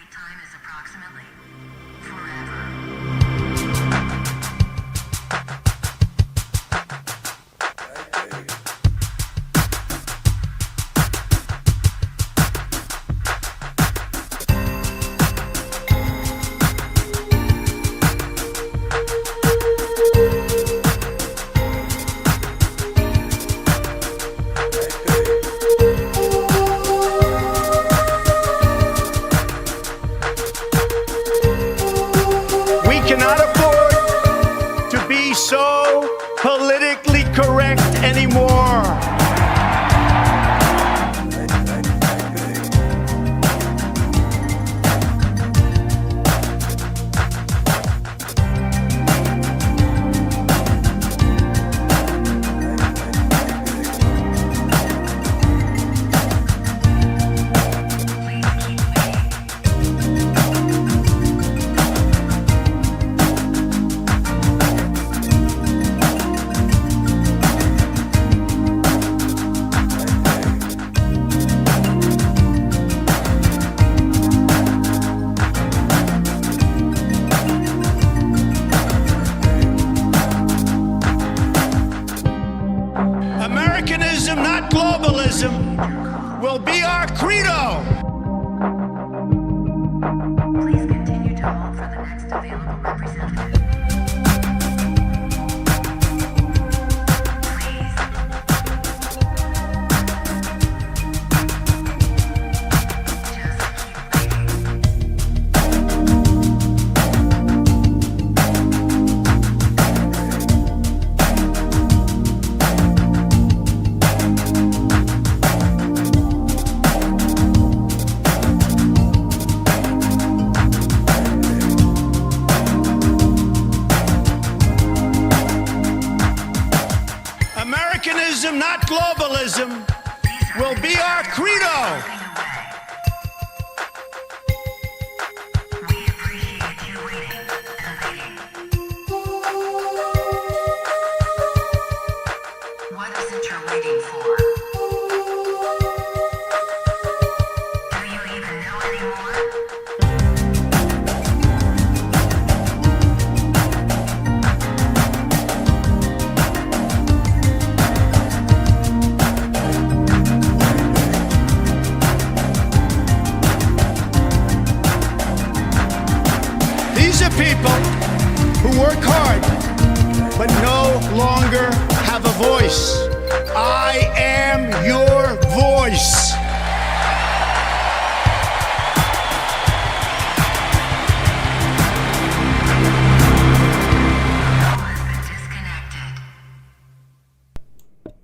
wait time is approximately forever. Cannot afford to be so politically correct anymore. Americanism, not globalism, will be our credo. Please continue to hold for the next available representative. Americanism, not globalism, will be our credo. We appreciate you waiting and waiting. What is it you're waiting for? Do you even know anymore? These are people who work hard but no longer have a voice. I am your voice. Disconnected.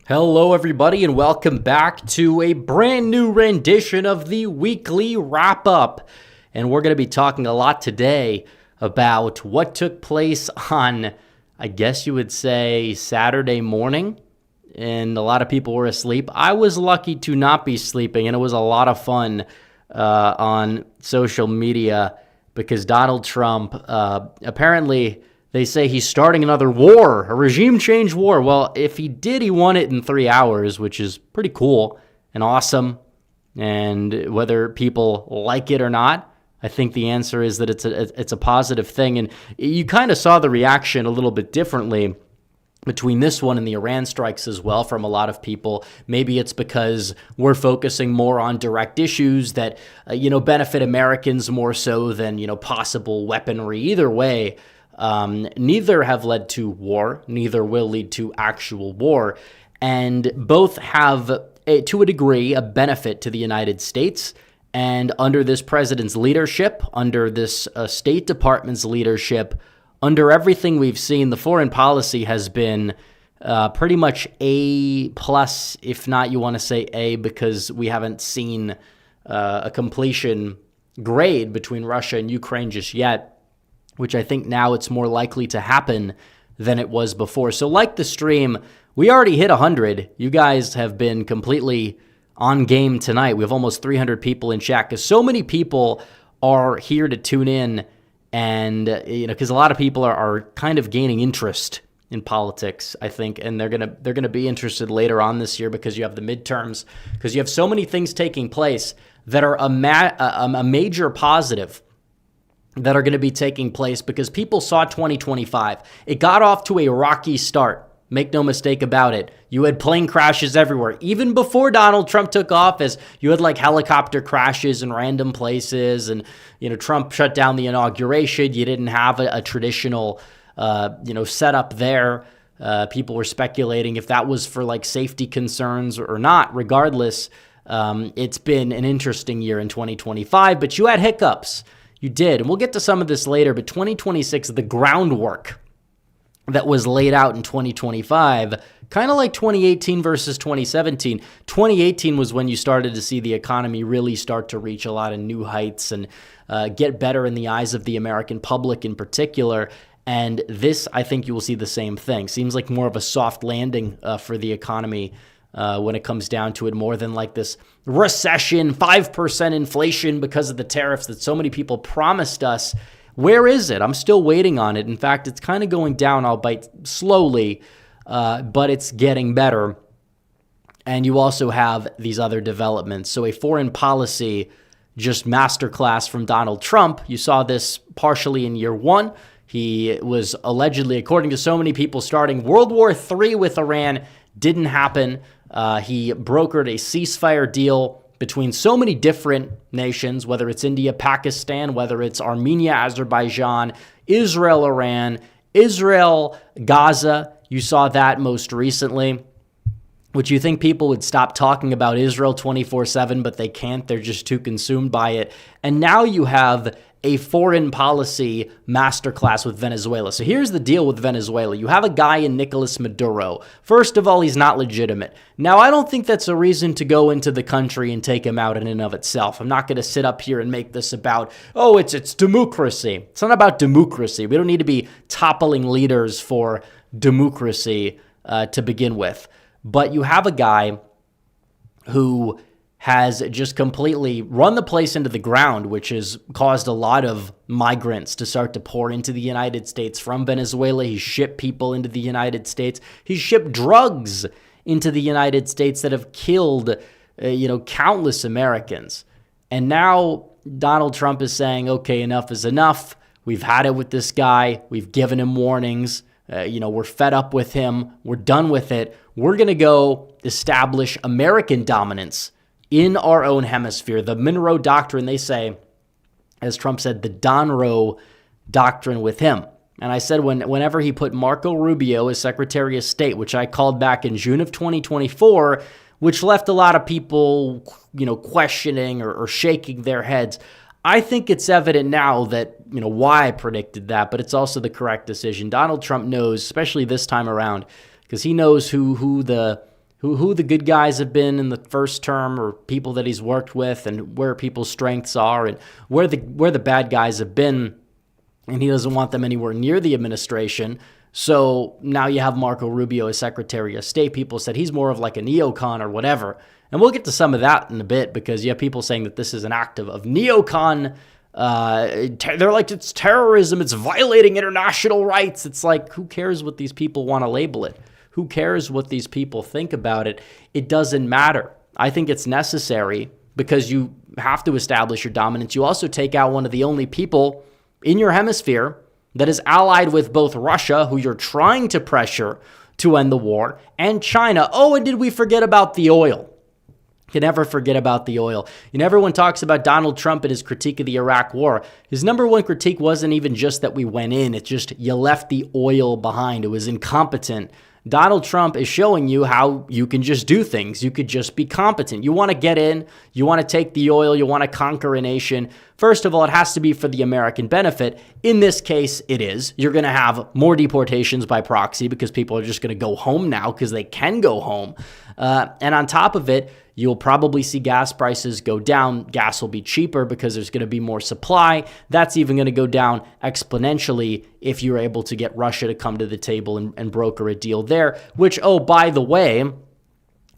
Hello, everybody, and welcome back to a brand new rendition of the weekly wrap-up. And we're going to be talking a lot today about what took place on, I guess you would say, Saturday morning. And a lot of people were asleep. I was lucky to not be sleeping, and it was a lot of fun on social media because Donald Trump, apparently, they say he's starting another war, a regime change war. Well, if he did, he won it in 3 hours, which is pretty cool and awesome. And whether people like it or not, I think the answer is that it's a positive thing. And you kind of saw the reaction a little bit differently between this one and the Iran strikes as well from a lot of people. Maybe it's because we're focusing more on direct issues that, benefit Americans more so than, possible weaponry. Either way, neither have led to war, neither will lead to actual war, and both have, to a degree, a benefit to the United States. And under this president's leadership, under this State Department's leadership, under everything we've seen, the foreign policy has been pretty much A plus, if not you want to say A, because we haven't seen a completion grade between Russia and Ukraine just yet, which I think now it's more likely to happen than it was before. So like the stream, we already hit 100. You guys have been completely on game tonight. We have almost 300 people in chat because so many people are here to tune in, and because a lot of people are kind of gaining interest in politics, I think, and they're gonna be interested later on this year because you have the midterms, because you have so many things taking place that are a major positive that are going to be taking place because people saw 2025. It got off to a rocky start. Make no mistake about it. You had plane crashes everywhere. Even before Donald Trump took office, you had like helicopter crashes in random places. And, Trump shut down the inauguration. You didn't have a traditional, setup there. People were speculating if that was for like safety concerns or not. Regardless, it's been an interesting year in 2025, but you had hiccups. You did. And we'll get to some of this later, but 2026, the groundwork that was laid out in 2025, kind of like 2018 versus 2017. 2018 was when you started to see the economy really start to reach a lot of new heights and get better in the eyes of the American public in particular. And this, I think you will see the same thing. Seems like more of a soft landing for the economy when it comes down to it, more than like this recession, 5% inflation because of the tariffs that so many people promised us. Where is it? I'm still waiting on it. In fact, it's kind of going down, albeit slowly, but it's getting better. And you also have these other developments. So a foreign policy just masterclass from Donald Trump. You saw this partially in year one. He was allegedly, according to so many people, starting World War III with Iran. Didn't happen. He brokered a ceasefire deal between so many different nations, whether it's India, Pakistan, whether it's Armenia, Azerbaijan, Israel, Iran, Israel, Gaza. You saw that most recently. Would you think people would stop talking about Israel 24/7, but they can't. They're just too consumed by it. And now you have a foreign policy masterclass with Venezuela. So here's the deal with Venezuela. You have a guy in Nicolas Maduro. First of all, he's not legitimate. Now, I don't think that's a reason to go into the country and take him out in and of itself. I'm not going to sit up here and make this about, it's democracy. It's not about democracy. We don't need to be toppling leaders for democracy to begin with. But you have a guy who has just completely run the place into the ground, which has caused a lot of migrants to start to pour into the United States from Venezuela. He's shipped people into the United States. He's shipped drugs into the United States that have killed, countless Americans. And now Donald Trump is saying, okay, enough is enough. We've had it with this guy. We've given him warnings. We're fed up with him. We're done with it. We're going to go establish American dominance in our own hemisphere. The Monroe Doctrine, they say, as Trump said, the Donroe Doctrine with him. And I said whenever he put Marco Rubio as Secretary of State, which I called back in June of 2024, which left a lot of people, questioning or shaking their heads. I think it's evident now that, why I predicted that, but it's also the correct decision. Donald Trump knows, especially this time around, because he knows who the good guys have been in the first term, or people that he's worked with, and where people's strengths are, and where the bad guys have been, and he doesn't want them anywhere near the administration. So now you have Marco Rubio as Secretary of State. People said he's more of like a neocon or whatever. And we'll get to some of that in a bit, because you have people saying that this is an act of neocon. They're like, it's terrorism. It's violating international rights. It's like, who cares what these people want to label it? Who cares what these people think about it? It doesn't matter. I think it's necessary because you have to establish your dominance. You also take out one of the only people in your hemisphere that is allied with both Russia, who you're trying to pressure to end the war, and China. Oh, and did we forget about the oil? You can never forget about the oil. Everyone talks about Donald Trump and his critique of the Iraq war. His number one critique wasn't even just that we went in. It's just you left the oil behind. It was incompetent. Donald Trump is showing you how you can just do things. You could just be competent. You want to get in. You want to take the oil. You want to conquer a nation. First of all, it has to be for the American benefit. In this case, it is. You're going to have more deportations by proxy because people are just going to go home now because they can go home. And on top of it, you'll probably see gas prices go down. Gas will be cheaper because there's going to be more supply. That's even going to go down exponentially if you're able to get Russia to come to the table and broker a deal there, which, by the way,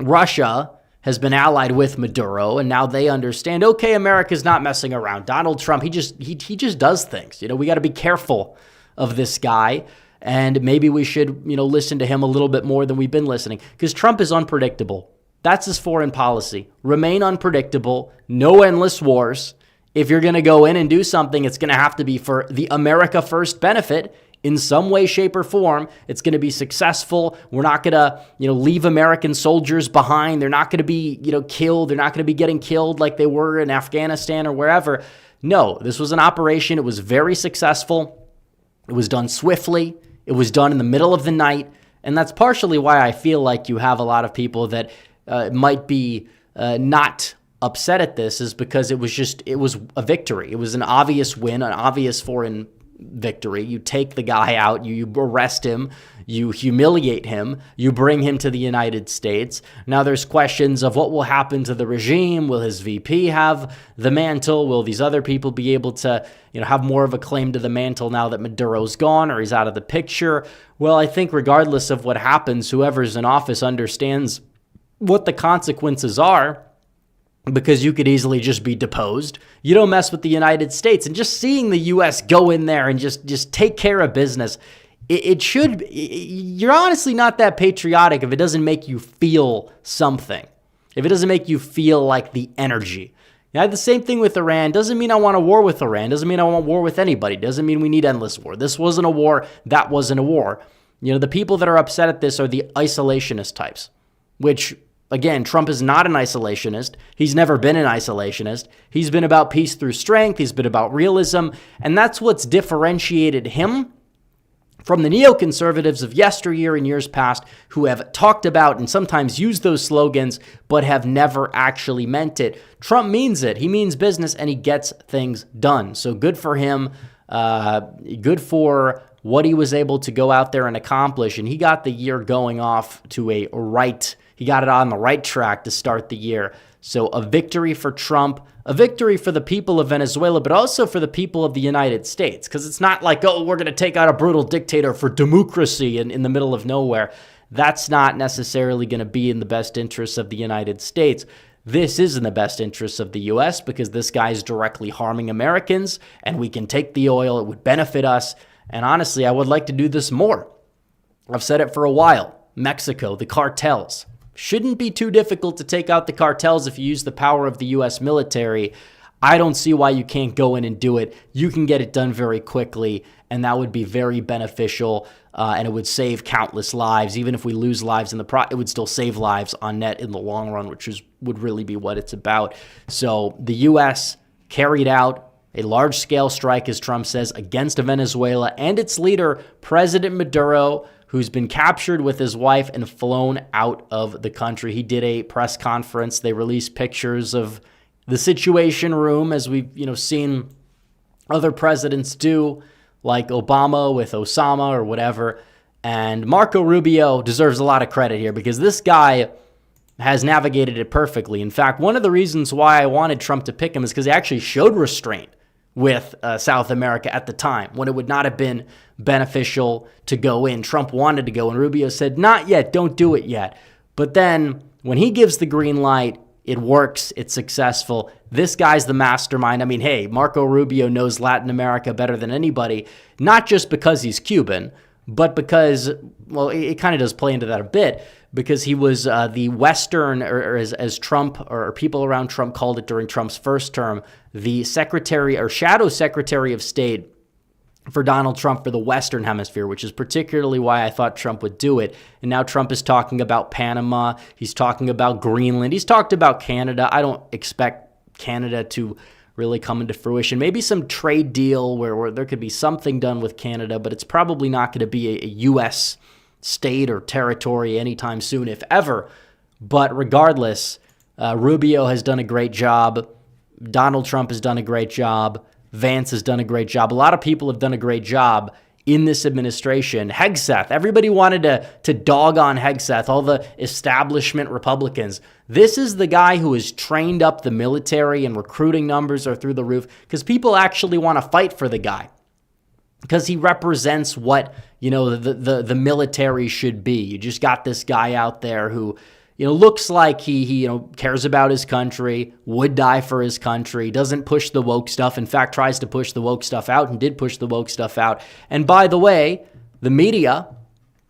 Russia has been allied with Maduro, and now they understand, okay, America's not messing around. Donald Trump, he just does things. We got to be careful of this guy. And maybe we should, listen to him a little bit more than we've been listening, because Trump is unpredictable. That's his foreign policy. Remain unpredictable, no endless wars. If you're going to go in and do something, it's going to have to be for the America First benefit in some way, shape, or form. It's going to be successful. We're not going to, leave American soldiers behind. They're not going to be, killed. They're not going to be getting killed like they were in Afghanistan or wherever. No, this was an operation. It was very successful. It was done swiftly. It was done in the middle of the night. And that's partially why I feel like you have a lot of people that might be not upset at this, is because it was a victory. It was an obvious win, an obvious foreign victory. You take the guy out, you arrest him, you humiliate him, you bring him to the United States. Now there's questions of what will happen to the regime. Will his VP have the mantle? Will these other people be able to, have more of a claim to the mantle now that Maduro's gone or he's out of the picture? Well, I think regardless of what happens, whoever's in office understands what the consequences are, because you could easily just be deposed. You don't mess with the United States. And just seeing the U.S. go in there and just take care of business, you're honestly not that patriotic if it doesn't make you feel something, if it doesn't make you feel like the energy. The same thing with Iran. Doesn't mean I want a war with Iran. Doesn't mean I want war with anybody. Doesn't mean we need endless war. This wasn't a war. That wasn't a war. The people that are upset at this are the isolationist types, which, again, Trump is not an isolationist. He's never been an isolationist. He's been about peace through strength. He's been about realism. And that's what's differentiated him from the neoconservatives of yesteryear and years past, who have talked about and sometimes used those slogans, but have never actually meant it. Trump means it. He means business, and he gets things done. So good for him. Good for what he was able to go out there and accomplish. And he got the year going off to he got it on the right track to start the year. So a victory for Trump, a victory for the people of Venezuela, but also for the people of the United States. Because it's not like, we're going to take out a brutal dictator for democracy in the middle of nowhere. That's not necessarily going to be in the best interests of the United States. This is in the best interests of the U.S. because this guy is directly harming Americans, and we can take the oil. It would benefit us. And honestly, I would like to do this more. I've said it for a while. Mexico, the cartels. Shouldn't be too difficult to take out the cartels if you use the power of the U.S. military. I don't see why you can't go in and do it. You can get it done very quickly, and that would be very beneficial, and it would save countless lives. Even if we lose lives in it would still save lives on net in the long run, which would really be what it's about. So the U.S. carried out a large-scale strike, as Trump says, against Venezuela and its leader, President Maduro, who's been captured with his wife and flown out of the country. He did a press conference. They released pictures of the Situation Room, as we've seen other presidents do, like Obama with Osama or whatever. And Marco Rubio deserves a lot of credit here because this guy has navigated it perfectly. In fact, one of the reasons why I wanted Trump to pick him is because he actually showed restraint with South America at the time when it would not have been beneficial to go in. Trump wanted to go, and Rubio said, not yet, don't do it yet. But then when he gives the green light, it works, it's successful. This guy's the mastermind. I mean, hey, Marco Rubio knows Latin America better than anybody, not just because he's Cuban, but because, well, it kind of does play into that a bit, because he was the Western, or as Trump or people around Trump called it during Trump's first term, the secretary or shadow secretary of state for Donald Trump for the Western Hemisphere, which is particularly why I thought Trump would do it. And now Trump is talking about Panama. He's talking about Greenland. He's talked about Canada. I don't expect Canada to really come into fruition. Maybe some trade deal where there could be something done with Canada, but it's probably not going to be a U.S. state or territory anytime soon, if ever. But regardless, Rubio has done a great job. Donald Trump has done a great job. Vance has done a great job. A lot of people have done a great job in this administration. Hegseth, everybody wanted to dog on Hegseth, all the establishment Republicans. This is the guy who has trained up the military, and recruiting numbers are through the roof because people actually want to fight for the guy because he represents what, the military should be. You just got this guy out there who, looks like he cares about his country, would die for his country, doesn't push the woke stuff. In fact, tries to push the woke stuff out and did push the woke stuff out. And by the way, the media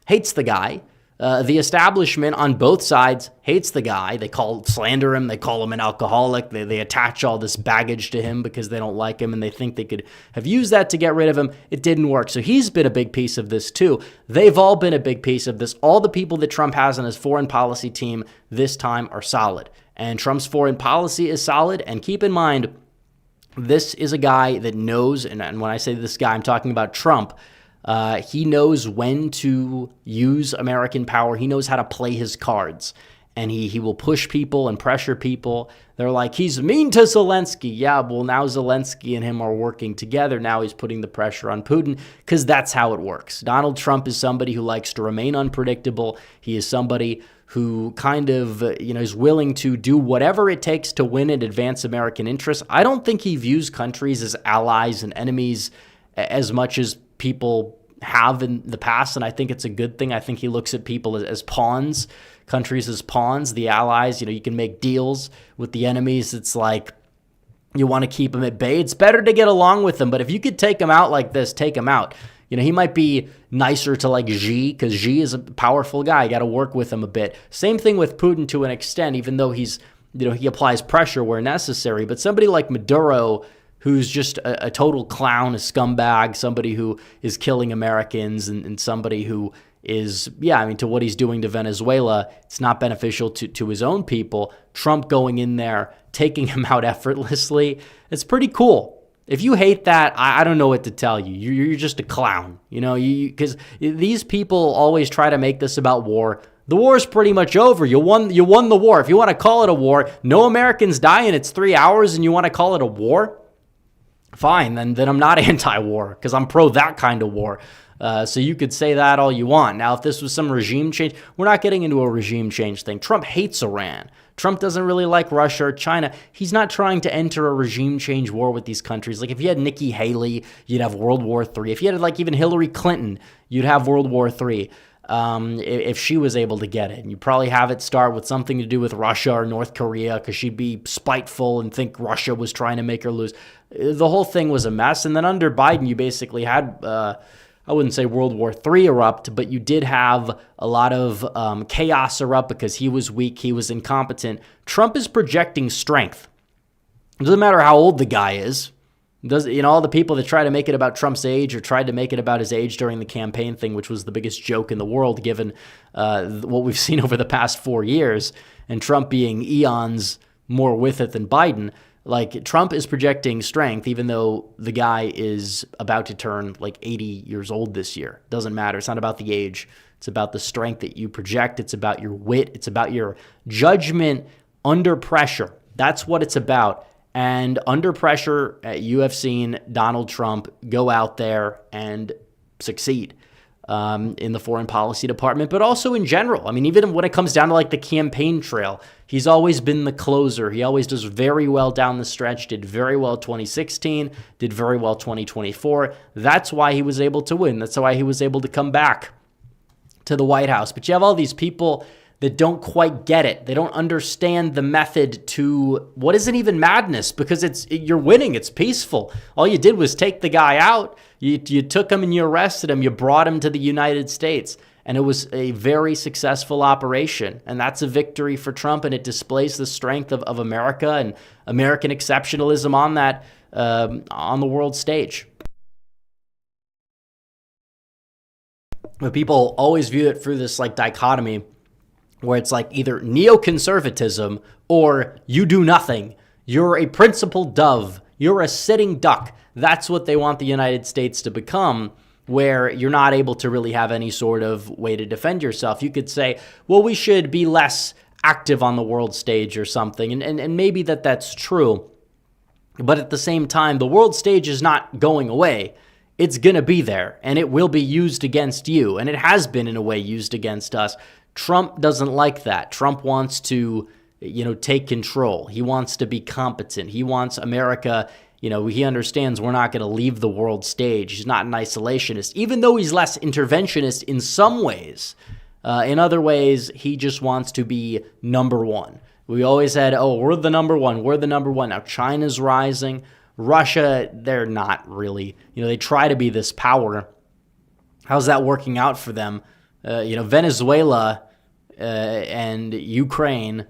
hates the guy. The establishment on both sides hates the guy. They slander him. They call him an alcoholic. They attach all this baggage to him because they don't like him and they think they could have used that to get rid of him. It didn't work. So he's been a big piece of this too. They've all been a big piece of this. All the people that Trump has on his foreign policy team this time are solid. And Trump's foreign policy is solid. And keep in mind, this is a guy that knows, and when I say this guy, I'm talking about Trump. He knows when to use American power. He knows how to play his cards. And he will push people and pressure people. They're like, he's mean to Zelensky. Yeah, well, now Zelensky and him are working together. Now he's putting the pressure on Putin because that's how it works. Donald Trump is somebody who likes to remain unpredictable. He is somebody who kind of, is willing to do whatever it takes to win and advance American interests. I don't think he views countries as allies and enemies as much as people have in the past, and I think it's a good thing. I think he looks at people as pawns, countries as pawns, the allies. You can make deals with the enemies. It's like you want to keep them at bay. It's better to get along with them, but if you could take them out like this, take them out. He might be nicer to like Xi because Xi is a powerful guy. You got to work with him a bit. Same thing with Putin to an extent, even though he applies pressure where necessary. But somebody like Maduro, who's just a total clown, a scumbag, somebody who is killing Americans and somebody who is, to what he's doing to Venezuela, it's not beneficial to his own people. Trump going in there, taking him out effortlessly, it's pretty cool. If you hate that, I don't know what to tell you. You're just a clown, because these people always try to make this about war. The war is pretty much over. You won the war. If you want to call it a war, no Americans die and it's 3 hours and you want to call it a war? Fine, then I'm not anti-war because I'm pro that kind of war. So you could say that all you want. Now, if this was some regime change, we're not getting into a regime change thing. Trump hates Iran. Trump doesn't really like Russia or China. He's not trying to enter a regime change war with these countries. Like if you had Nikki Haley, you'd have World War III. If you had like even Hillary Clinton, you'd have World War III. If she was able to get it. And you probably have it start with something to do with Russia or North Korea because she'd be spiteful and think Russia was trying to make her lose. The whole thing was a mess. And then under Biden, you basically had, I wouldn't say World War III erupt, but you did have a lot of chaos erupt because he was weak, he was incompetent. Trump is projecting strength. It doesn't matter how old the guy is. All the people that try to make it about Trump's age or tried to make it about his age during the campaign thing, which was the biggest joke in the world given what we've seen over the past 4 years, and Trump being eons more with it than Biden, like Trump is projecting strength even though the guy is about to turn like 80 years old this year. Doesn't matter. It's not about the age. It's about the strength that you project. It's about your wit. It's about your judgment under pressure. That's what it's about. And under pressure, you have seen Donald Trump go out there and succeed in the foreign policy department, but also in general. I mean, even when it comes down to like the campaign trail, he's always been the closer. He always does very well down the stretch, did very well 2016, did very well 2024. That's why he was able to win. That's why he was able to come back to the White House. But you have all these people that don't quite get it. They don't understand the method to what isn't even madness because you're winning. It's peaceful. All you did was take the guy out. You took him and you arrested him. You brought him to the United States. And it was a very successful operation. And that's a victory for Trump. And it displays the strength of America and American exceptionalism on that, on the world stage. But people always view it through this like dichotomy where it's like either neoconservatism or you do nothing. You're a principled dove. You're a sitting duck. That's what they want the United States to become, where you're not able to really have any sort of way to defend yourself. You could say, well, we should be less active on the world stage or something. And maybe that's true. But at the same time, the world stage is not going away. It's going to be there, and it will be used against you. And it has been, in a way, used against us. Trump doesn't like that. Trump wants to, take control. He wants to be competent. He wants America, he understands we're not going to leave the world stage. He's not an isolationist, even though he's less interventionist in some ways. In other ways, he just wants to be number one. We always said, we're the number one. We're the number one. Now China's rising. Russia, they're not really. They try to be this power. How's that working out for them? Venezuela and Ukraine,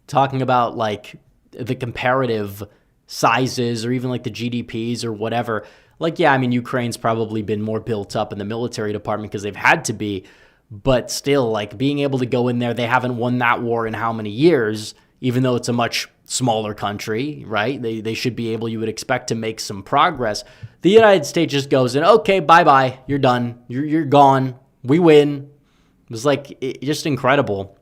talking about like the comparative sizes or even like the GDPs or whatever. Like, yeah, I mean, Ukraine's probably been more built up in the military department because they've had to be, but still, like, being able to go in there, they haven't won that war in how many years, even though it's a much smaller country, right? They should be able, you would expect, to make some progress. The United States just goes in, okay, bye-bye, you're done, you're gone, we win. It was like just incredible.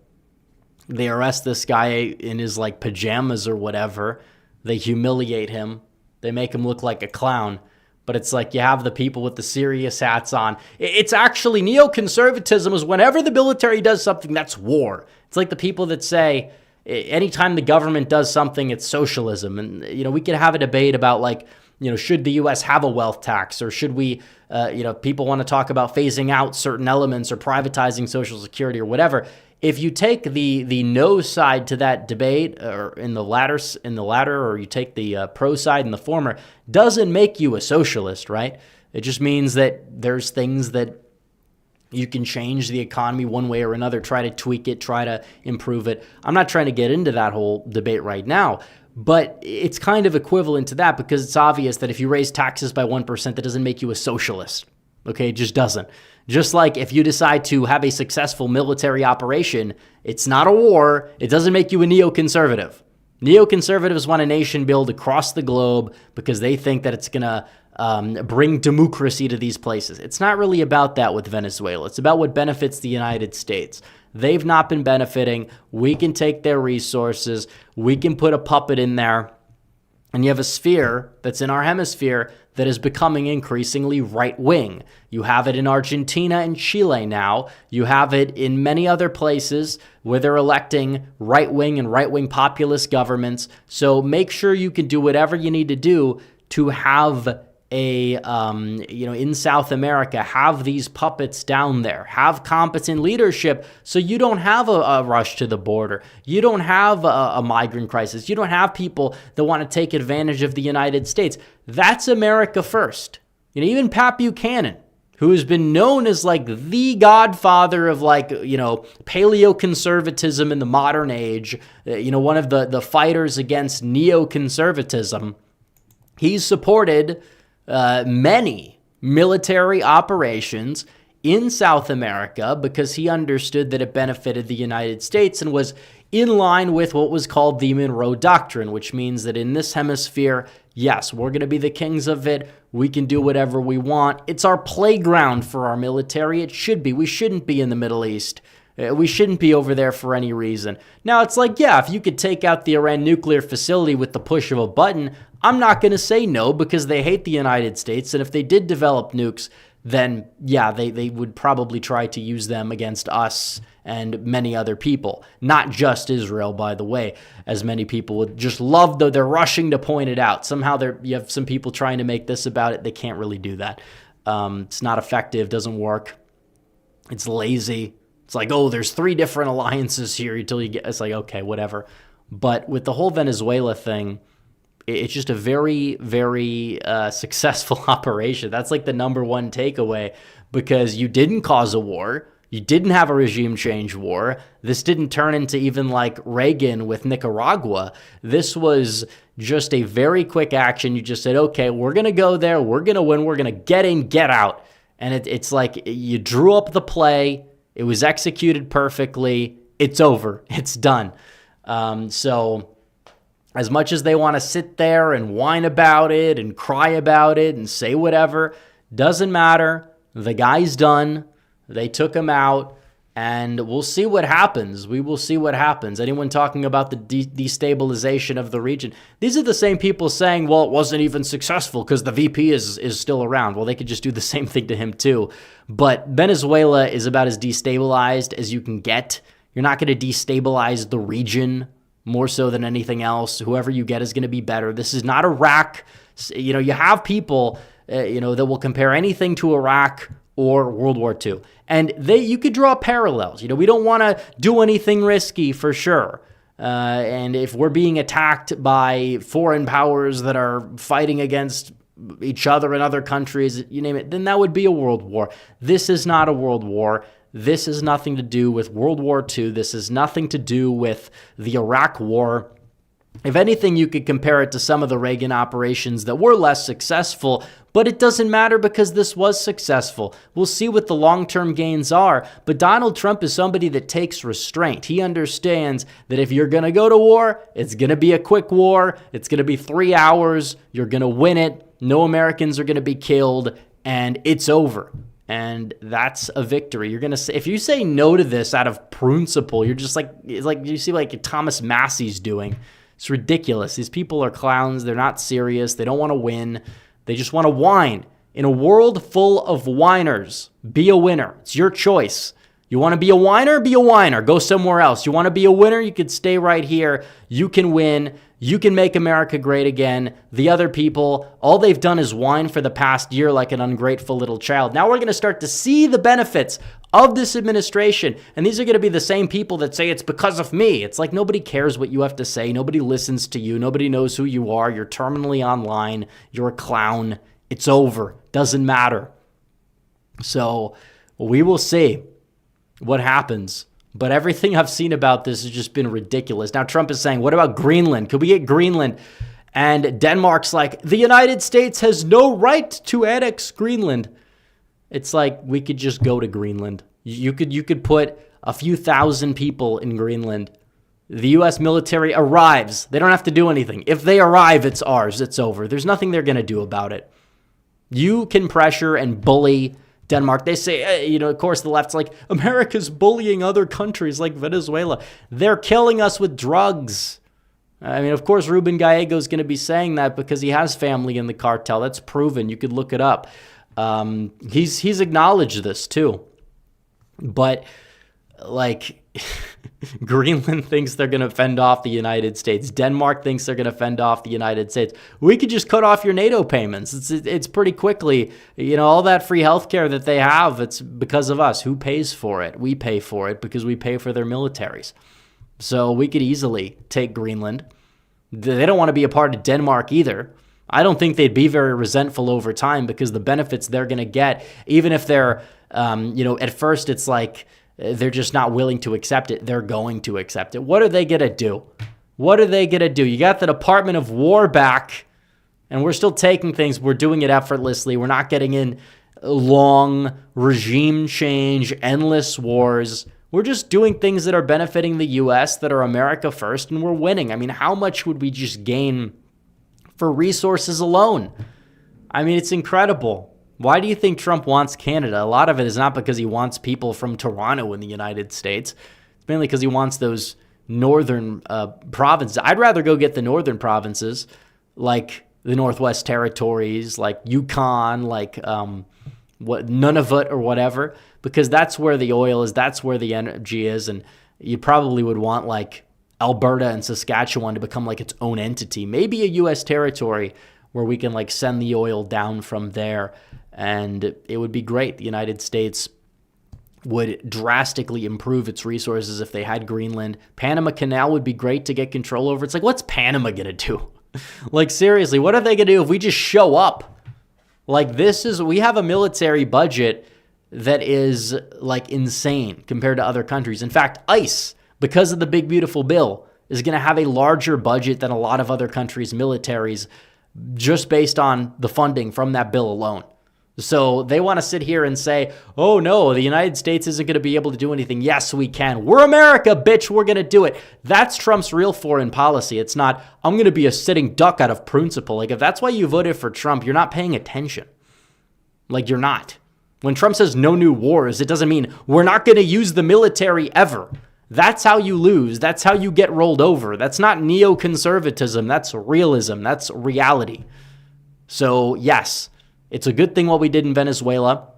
They arrest this guy in his like pajamas or whatever. They humiliate him. They make him look like a clown. But it's like you have the people with the serious hats on. It's actually neoconservatism is whenever the military does something, that's war. It's like the people that say anytime the government does something, it's socialism. And, we could have a debate about like, should the U.S. have a wealth tax, or should we, people want to talk about phasing out certain elements or privatizing Social Security or whatever. If you take the no side to that debate, or in the latter, or you take the pro side in the former, doesn't make you a socialist, right? It just means that there's things that you can change the economy one way or another, try to tweak it, try to improve it. I'm not trying to get into that whole debate right now, but it's kind of equivalent to that, because it's obvious that if you raise taxes by 1%, that doesn't make you a socialist. Okay, it just doesn't. Just like if you decide to have a successful military operation, it's not a war. It doesn't make you a neoconservative. Neoconservatives want a nation built across the globe because they think that it's going to bring democracy to these places. It's not really about that with Venezuela. It's about what benefits the United States. They've not been benefiting. We can take their resources. We can put a puppet in there. And you have a sphere that's in our hemisphere that is becoming increasingly right-wing. You have it in Argentina and Chile now. You have it in many other places where they're electing right-wing and right-wing populist governments. So make sure you can do whatever you need to do to have in South America, have these puppets down there, have competent leadership, so you don't have a rush to the border. You don't have a migrant crisis. You don't have people that want to take advantage of the United States. That's America first. Even Pat Buchanan, who has been known as like the godfather of paleoconservatism in the modern age, one of the fighters against neoconservatism, he's supported many military operations in South America because he understood that it benefited the United States and was in line with what was called the Monroe Doctrine, which means that in this hemisphere, yes, we're going to be the kings of it. We can do whatever we want. It's our playground for our military. It should be. We shouldn't be in the Middle East. We shouldn't be over there for any reason. Now, it's like, yeah, if you could take out the Iran nuclear facility with the push of a button, I'm not going to say no, because they hate the United States. And if they did develop nukes, then, yeah, they would probably try to use them against us and many other people. Not just Israel, by the way, as many people would just love, though they're rushing to point it out. Somehow you have some people trying to make this about it. They can't really do that. It's not effective, doesn't work. It's lazy. It's like, oh, there's 3 different alliances here until you get, it's like, okay, whatever. But with the whole Venezuela thing, it's just a very, very successful operation. That's like the number one takeaway, because you didn't cause a war. You didn't have a regime change war. This didn't turn into even like Reagan with Nicaragua. This was just a very quick action. You just said, okay, we're going to go there. We're going to win. We're going to get in, get out. And it's like you drew up the play. It was executed perfectly. It's over. It's done. So as much as they want to sit there and whine about it and cry about it and say whatever, doesn't matter. The guy's done. They took him out, and we'll see what happens. We will see what happens. Anyone talking about the destabilization of the region? These are the same people saying, well, it wasn't even successful because the VP is still around. Well, they could just do the same thing to him too. But Venezuela is about as destabilized as you can get. You're not going to destabilize the region more so than anything else. Whoever you get is going to be better. This is not Iraq. You have people, that will compare anything to Iraq or World War II. And you could draw parallels. We don't want to do anything risky for sure. And if we're being attacked by foreign powers that are fighting against each other in other countries, you name it, then that would be a world war. This is not a world war. This has nothing to do with World War II. This has nothing to do with the Iraq War. If anything, you could compare it to some of the Reagan operations that were less successful, but it doesn't matter because this was successful. We'll see what the long-term gains are, but Donald Trump is somebody that takes restraint. He understands that if you're going to go to war, it's going to be a quick war. It's going to be 3 hours. You're going to win it. No Americans are going to be killed, and it's over. And that's a victory. You're going to say, if you say no to this out of principle, you're just like, it's like you see like Thomas Massey's doing. It's ridiculous. These people are clowns. They're not serious. They don't want to win. They just want to whine. In a world full of whiners, be a winner. It's your choice. You want to be a whiner? Be a whiner. Go somewhere else. You want to be a winner? You could stay right here. You can win. You can make America great again. The other people, all they've done is whine for the past year like an ungrateful little child. Now we're going to start to see the benefits of this administration. And these are going to be the same people that say it's because of me. It's like nobody cares what you have to say. Nobody listens to you. Nobody knows who you are. You're terminally online. You're a clown. It's over. Doesn't matter. So we will see what happens. But everything I've seen about this has just been ridiculous. Now Trump is saying, what about Greenland? Could we get Greenland? And Denmark's like, the United States has no right to annex Greenland. It's like we could just go to Greenland. You could put a few thousand people in Greenland. The U.S. military arrives. They don't have to do anything. If they arrive, it's ours. It's over. There's nothing they're going to do about it. You can pressure and bully Denmark. They say, of course, the left's like, America's bullying other countries like Venezuela. They're killing us with drugs. I mean, of course, Ruben Gallego's going to be saying that because he has family in the cartel. That's proven. You could look it up. He's acknowledged this too. But like Greenland thinks they're going to fend off the United States. Denmark thinks they're going to fend off the United States. We could just cut off your NATO payments. It's pretty quickly, all that free healthcare that they have, it's because of us. Who pays for it? We pay for it because we pay for their militaries. So we could easily take Greenland. They don't want to be a part of Denmark either. I don't think they'd be very resentful over time because the benefits they're going to get, even if they're, at first it's like, they're just not willing to accept it. They're going to accept it. What are they going to do? What are they going to do? You got the Department of War back, and we're still taking things. We're doing it effortlessly. We're not getting in long regime change, endless wars. We're just doing things that are benefiting the U.S., that are America first, and we're winning. I mean, how much would we just gain for resources alone? I mean, it's incredible. Why do you think Trump wants Canada? A lot of it is not because he wants people from Toronto in the United States. It's mainly because he wants those northern provinces. I'd rather go get the northern provinces, like the Northwest Territories, like Yukon, like Nunavut or whatever, because that's where the oil is, that's where the energy is, and you probably would want like Alberta and Saskatchewan to become like its own entity, maybe a U.S. territory where we can like send the oil down from there. And it would be great. The United States would drastically improve its resources if they had Greenland. Panama Canal would be great to get control over. It's like, what's Panama going to do? Like, seriously, what are they going to do if we just show up? Like, we have a military budget that is like insane compared to other countries. In fact, ICE, because of the big, beautiful bill, is going to have a larger budget than a lot of other countries' militaries just based on the funding from that bill alone. So they want to sit here and say, oh no, the United States isn't going to be able to do anything. Yes, we can. We're America, bitch. We're going to do it. That's Trump's real foreign policy. It's not, I'm going to be a sitting duck out of principle. Like, if that's why you voted for Trump, you're not paying attention. Like, you're not. When Trump says no new wars, it doesn't mean we're not going to use the military ever. That's how you lose. That's how you get rolled over. That's not neoconservatism. That's realism. That's reality. So, yes, it's a good thing what we did in Venezuela.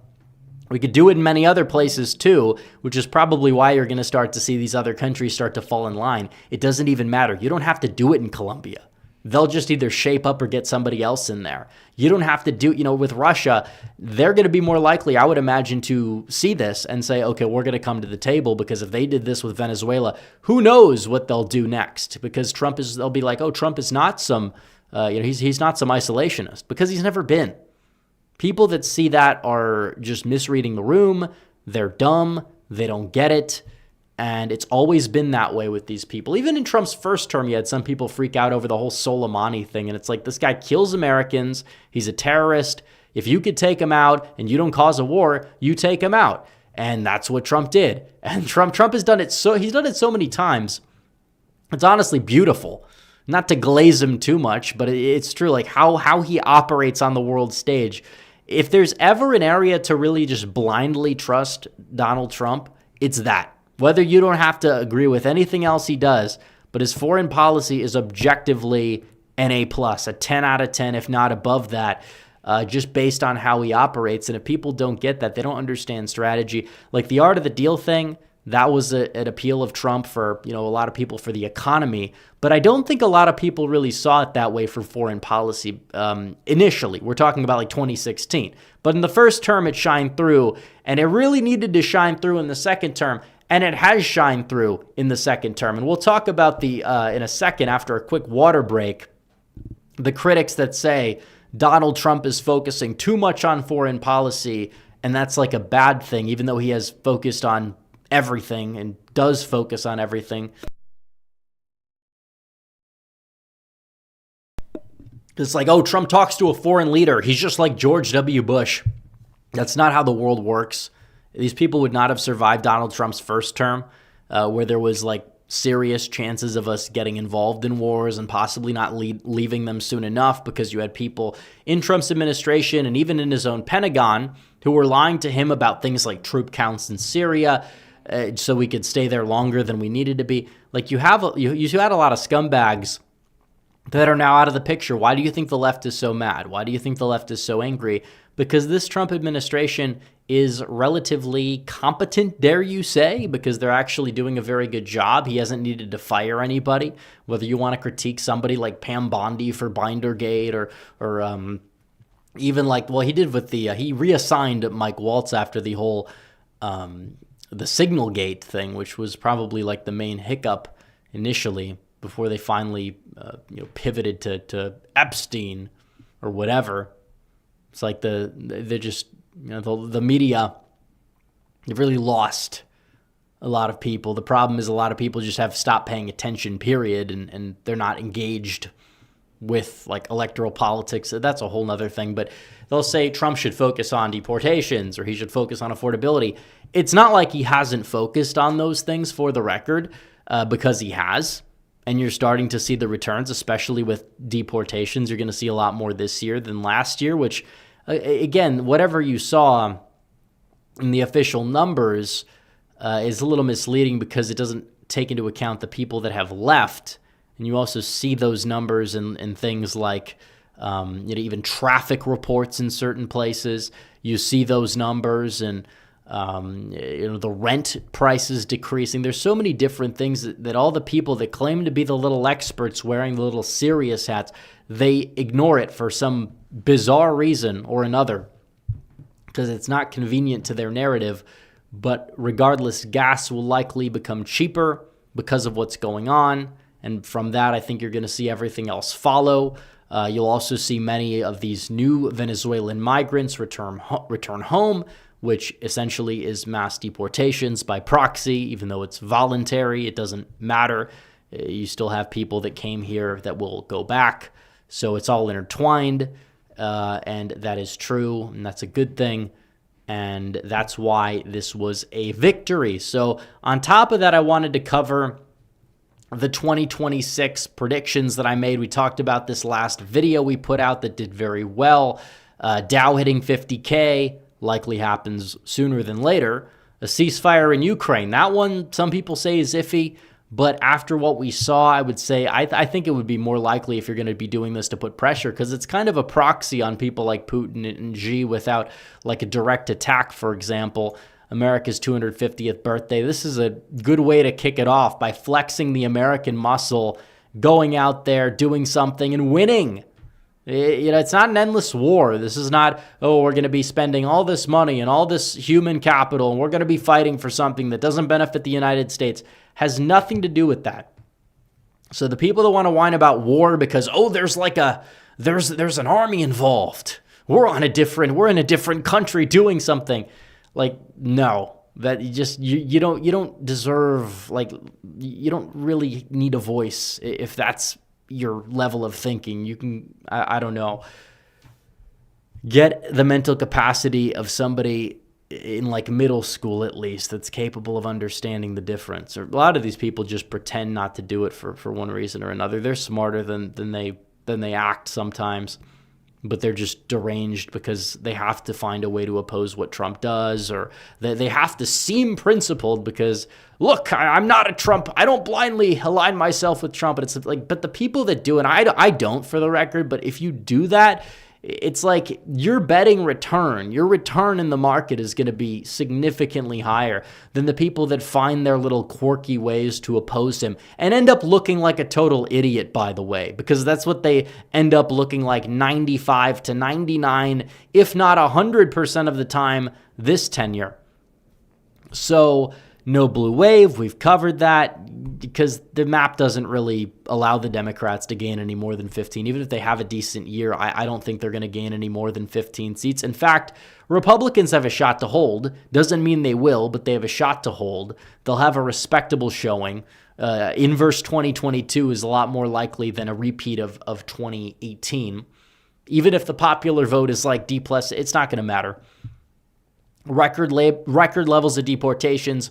We could do it in many other places too, which is probably why you're going to start to see these other countries start to fall in line. It doesn't even matter. You don't have to do it in Colombia. They'll just either shape up or get somebody else in there. You don't have to do, with Russia, they're going to be more likely, I would imagine, to see this and say, okay, we're going to come to the table, because if they did this with Venezuela, who knows what they'll do next? Because they'll be like, oh, Trump is not some, he's not some isolationist, because he's never been. People that see that are just misreading the room. They're dumb. They don't get it. And it's always been that way with these people. Even in Trump's first term, you had some people freak out over the whole Soleimani thing. And it's like, this guy kills Americans. He's a terrorist. If you could take him out and you don't cause a war, you take him out. And that's what Trump did. And Trump has done it he's done it so many times. It's honestly beautiful. Not to glaze him too much, but it's true. Like how he operates on the world stage. If there's ever an area to really just blindly trust Donald Trump, it's that. Whether you don't have to agree with anything else he does, but his foreign policy is objectively an A+, a 10 out of 10, if not above that, just based on how he operates. And if people don't get that, they don't understand strategy. Like the art of the deal thing, that was an appeal of Trump for, a lot of people for the economy. But I don't think a lot of people really saw it that way for foreign policy initially. We're talking about like 2016. But in the first term, it shined through, and it really needed to shine through in the second term. And it has shined through in the second term. And we'll talk about in a second after a quick water break, the critics that say Donald Trump is focusing too much on foreign policy, and that's like a bad thing, even though he has focused on everything and does focus on everything. It's like, oh, Trump talks to a foreign leader. He's just like George W. Bush. That's not how the world works. These people would not have survived Donald Trump's first term, where there was like serious chances of us getting involved in wars and possibly not leaving them soon enough, because you had people in Trump's administration and even in his own Pentagon who were lying to him about things like troop counts in Syria, so we could stay there longer than we needed to be. Like you had a lot of scumbags that are now out of the picture. Why do you think the left is so mad? Why do you think the left is so angry? Because this Trump administration is relatively competent, dare you say, because they're actually doing a very good job. He hasn't needed to fire anybody. Whether you want to critique somebody like Pam Bondi for Bindergate or even like, well, he did with he reassigned Mike Waltz after the whole the Signalgate thing, which was probably like the main hiccup initially before they finally pivoted to Epstein or whatever. It's like they're just, the media, they've really lost a lot of people. The problem is a lot of people just have stopped paying attention, period, and they're not engaged with like electoral politics. That's a whole nother thing. But they'll say Trump should focus on deportations or he should focus on affordability. It's not like he hasn't focused on those things, for the record, because he has. And you're starting to see the returns, especially with deportations. You're going to see a lot more this year than last year, which, again, whatever you saw in the official numbers is a little misleading because it doesn't take into account the people that have left. And you also see those numbers in things like even traffic reports in certain places. You see those numbers and the rent prices decreasing. There's so many different things that all the people that claim to be the little experts wearing the little serious hats, they ignore it for some bizarre reason or another because it's not convenient to their narrative. But regardless, gas will likely become cheaper because of what's going on. And from that, I think you're going to see everything else follow. You'll also see many of these new Venezuelan migrants return home, which essentially is mass deportations by proxy. Even though it's voluntary, it doesn't matter. You still have people that came here that will go back. So it's all intertwined, and that is true, and that's a good thing. And that's why this was a victory. So on top of that, I wanted to cover the 2026 predictions that I made. We talked about this last video we put out that did very well. Dow hitting 50K likely happens sooner than later. A ceasefire in Ukraine, that one some people say is iffy, but after what we saw, I would say I think it would be more likely if you're going to be doing this to put pressure, because it's kind of a proxy on people like Putin and Xi without like a direct attack. For example, America's 250th birthday. This is a good way to kick it off by flexing the American muscle, going out there, doing something and winning. It's not an endless war. This is not, we're going to be spending all this money and all this human capital and we're going to be fighting for something that doesn't benefit the United States. Has nothing to do with that. So the people that want to whine about war because, there's an army involved. We're in a different country doing something. Like, no. that you don't deserve, like, you don't really need a voice if that's your level of thinking. You can, I don't know, get the mental capacity of somebody in like middle school at least that's capable of understanding the difference. Or a lot of these people just pretend not to do it for one reason or another. They're smarter than they act sometimes, but they're just deranged because they have to find a way to oppose what Trump does, or they have to seem principled because, look, I'm not a Trump. I don't blindly align myself with Trump. And it's like, but the people that do, and I don't, for the record, but if you do that, it's like your betting return. Your return in the market is going to be significantly higher than the people that find their little quirky ways to oppose him and end up looking like a total idiot, by the way, because that's what they end up looking like 95 to 99, if not 100% of the time this tenure. So no blue wave, we've covered that, because the map doesn't really allow the Democrats to gain any more than 15. Even if they have a decent year, I don't think they're going to gain any more than 15 seats. In fact, Republicans have a shot to hold. Doesn't mean they will, but they have a shot to hold. They'll have a respectable showing. Inverse 2022 is a lot more likely than a repeat of 2018. Even if the popular vote is like D+, it's not going to matter. Record levels of deportations.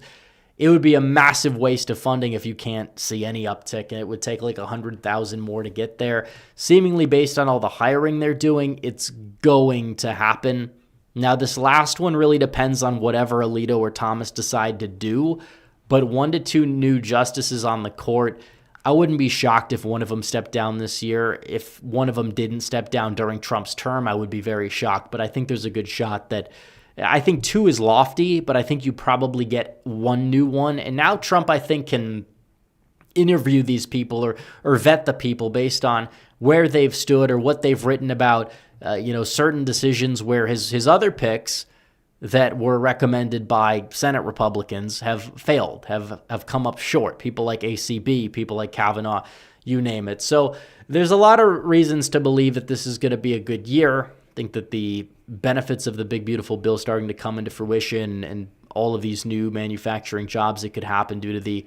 It would be a massive waste of funding if you can't see any uptick, and it would take like 100,000 more to get there. Seemingly based on all the hiring they're doing, it's going to happen. Now, this last one really depends on whatever Alito or Thomas decide to do, but 1 to 2 new justices on the court, I wouldn't be shocked if one of them stepped down this year. If one of them didn't step down during Trump's term, I would be very shocked, but I think there's a good shot that I think 2 is lofty, but I think you probably get 1 new one. And now Trump, I think, can interview these people or vet the people based on where they've stood or what they've written about, certain decisions where his other picks that were recommended by Senate Republicans have failed, have come up short. People like ACB, people like Kavanaugh, you name it. So there's a lot of reasons to believe that this is going to be a good year. I think that the benefits of the big, beautiful bill starting to come into fruition and all of these new manufacturing jobs that could happen due to the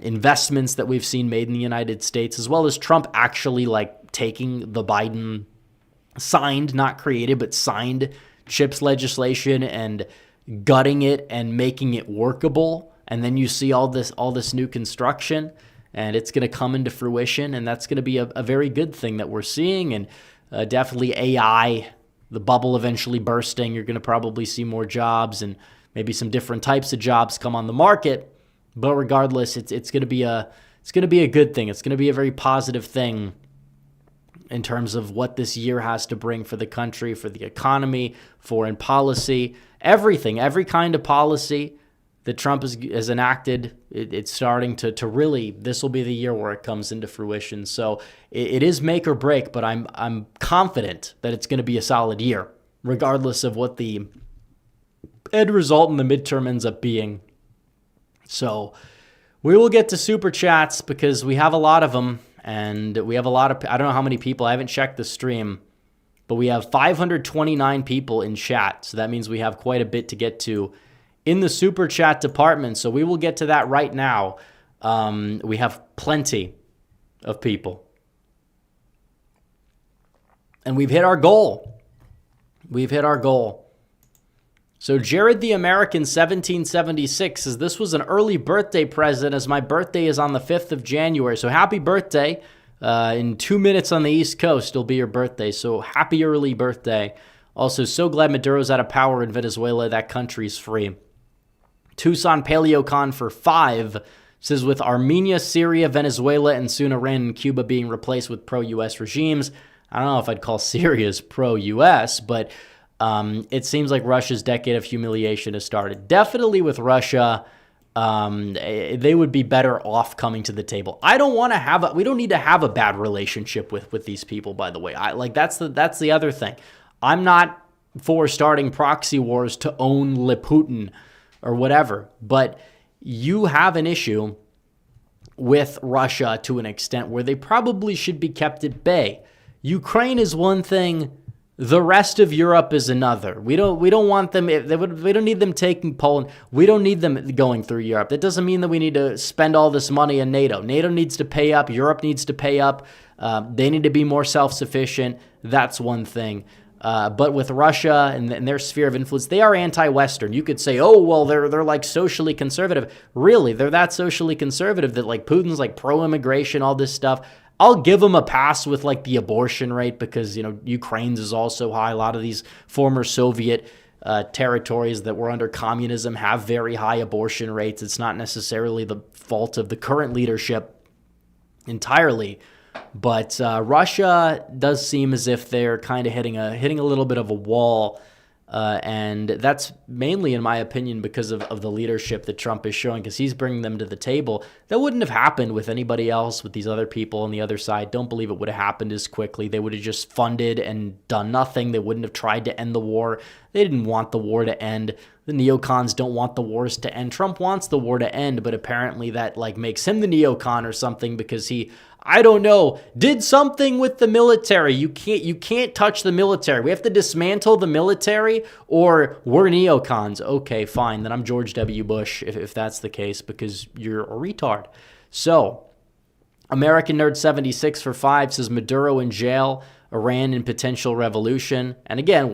investments that we've seen made in the United States, as well as Trump actually like taking the Biden signed, not created, but signed CHIPS legislation and gutting it and making it workable. And then you see all this new construction, and it's going to come into fruition, and that's going to be a very good thing that we're seeing. And definitely AI, the bubble eventually bursting. You're going to probably see more jobs and maybe some different types of jobs come on the market. But regardless, it's going to be a good thing. It's going to be a very positive thing in terms of what this year has to bring for the country, for the economy, foreign policy, everything, every kind of policy that Trump has enacted. It's starting to really, this will be the year where it comes into fruition. So it is make or break, but I'm confident that it's going to be a solid year, regardless of what the end result in the midterm ends up being. So we will get to super chats because we have a lot of them, and we have a lot of, I don't know how many people, I haven't checked the stream, but we have 529 people in chat. So that means we have quite a bit to get to in the super chat department. So we will get to that right now. We have plenty of people. And we've hit our goal. So Jared the American 1776 says, this was an early birthday present as my birthday is on the 5th of January. So happy birthday. In 2 minutes on the East Coast, it'll be your birthday. So happy early birthday. Also, so glad Maduro's out of power in Venezuela. That country's free. Tucson Paleocon for 5 says, with Armenia, Syria, Venezuela, and soon Iran and Cuba being replaced with pro-U.S. regimes, I don't know if I'd call Syria's pro-U.S., but it seems like Russia's decade of humiliation has started. Definitely with Russia, they would be better off coming to the table. We don't need to have a bad relationship with these people, by the way. That's the other thing. I'm not for starting proxy wars to own Putin or whatever, but you have an issue with Russia to an extent where they probably should be kept at bay. Ukraine is one thing The rest of Europe is another. We don't want them. We don't need them taking Poland. We don't need them going through Europe. That doesn't mean that we need to spend all this money in NATO. NATO needs to pay up. Europe needs to pay up. They need to be more self-sufficient. That's one thing. But with Russia and their sphere of influence, they are anti-Western. You could say, oh, well, they're like socially conservative. Really, they're that socially conservative that like Putin's like pro-immigration, all this stuff. I'll give them a pass with like the abortion rate because, Ukraine's is also high. A lot of these former Soviet territories that were under communism have very high abortion rates. It's not necessarily the fault of the current leadership entirely. But Russia does seem as if they're kind of hitting a little bit of a wall. And that's mainly, in my opinion, because of the leadership that Trump is showing, because he's bringing them to the table. That wouldn't have happened with anybody else, with these other people on the other side. Don't believe it would have happened as quickly. They would have just funded and done nothing. They wouldn't have tried to end the war. They didn't want the war to end. The neocons don't want the wars to end. Trump wants the war to end, but apparently that like makes him the neocon or something because he, I don't know, did something with the military. You can't touch the military. We have to dismantle the military or we're neocons. Okay, fine. Then I'm George W. Bush if that's the case because you're a retard. So, American Nerd 76 for 5 says Maduro in jail, Iran in potential revolution. And again,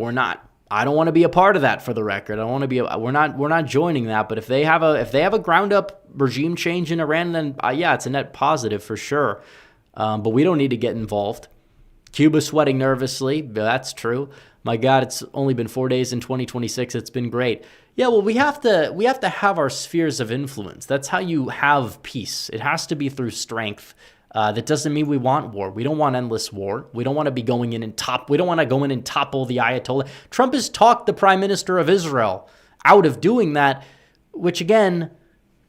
I don't want to be a part of that for the record. I don't want to be we're not joining that, but if they have a ground up regime change in Iran, then yeah, it's a net positive for sure. But we don't need to get involved. Cuba sweating nervously. That's true. My God, it's only been 4 days in 2026. It's been great. Yeah, well, we have to have our spheres of influence. That's how you have peace. It has to be through strength. That doesn't mean we want war. We don't want endless war. We don't want to be going in and we don't want to go in and topple the Ayatollah. Trump has talked the Prime Minister of Israel out of doing that, which again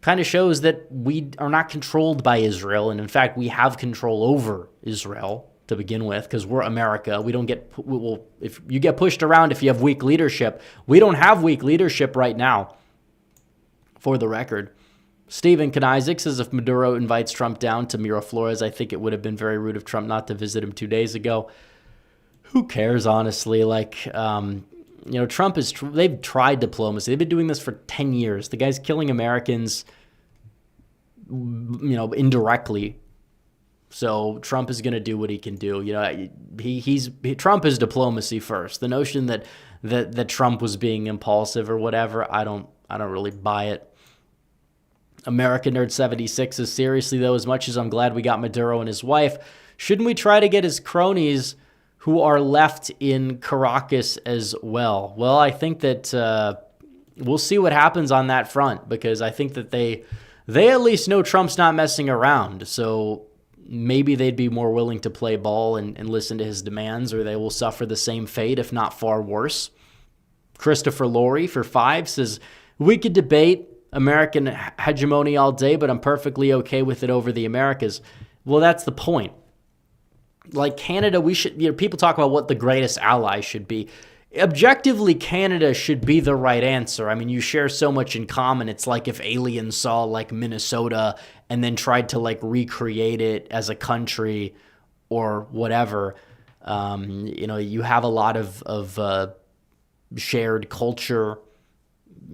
kind of shows that we are not controlled by Israel. And in fact, we have control over Israel to begin with because we're America. We don't get, if you get pushed around, if you have weak leadership, we don't have weak leadership right now, for the record. Stephen Kanizik says if Maduro invites Trump down to Miraflores, I think it would have been very rude of Trump not to visit him 2 days ago. Who cares, honestly? Trump they've tried diplomacy. They've been doing this for 10 years. The guy's killing Americans, indirectly. So Trump is going to do what he can do. Trump is diplomacy first. The notion that Trump was being impulsive or whatever, I don't really buy it. American Nerd 76 says, seriously though, as much as I'm glad we got Maduro and his wife, shouldn't we try to get his cronies who are left in Caracas as well? Well, I think that we'll see what happens on that front because I think that they at least know Trump's not messing around. So maybe they'd be more willing to play ball and listen to his demands, or they will suffer the same fate, if not far worse. Christopher Laurie for 5 says, we could debate American hegemony all day, but I'm perfectly okay with it over the Americas. Well, that's the point. Like Canada, we should, people talk about what the greatest ally should be. Objectively, Canada should be the right answer. I mean, you share so much in common. It's like if aliens saw like Minnesota and then tried to like recreate it as a country or whatever. You have a lot of shared culture.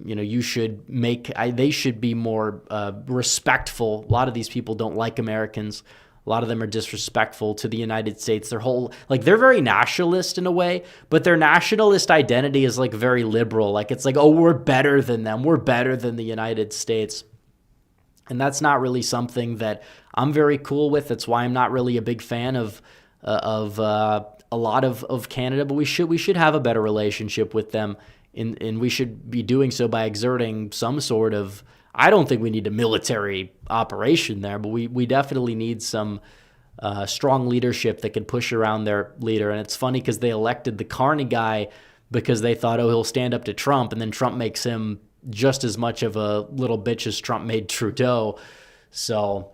You should they should be more respectful. A lot of these people don't like Americans. A lot of them are disrespectful to the United States. They're very nationalist in a way, but their nationalist identity is like very liberal. Like it's like, oh, we're better than them. We're better than the United States. And that's not really something that I'm very cool with. That's why I'm not really a big fan of a lot of Canada, but we should have a better relationship with them. And we should be doing so by exerting some sort of, I don't think we need a military operation there, but we definitely need some strong leadership that can push around their leader. And it's funny because they elected the Carney guy because they thought, oh, he'll stand up to Trump, and then Trump makes him just as much of a little bitch as Trump made Trudeau. So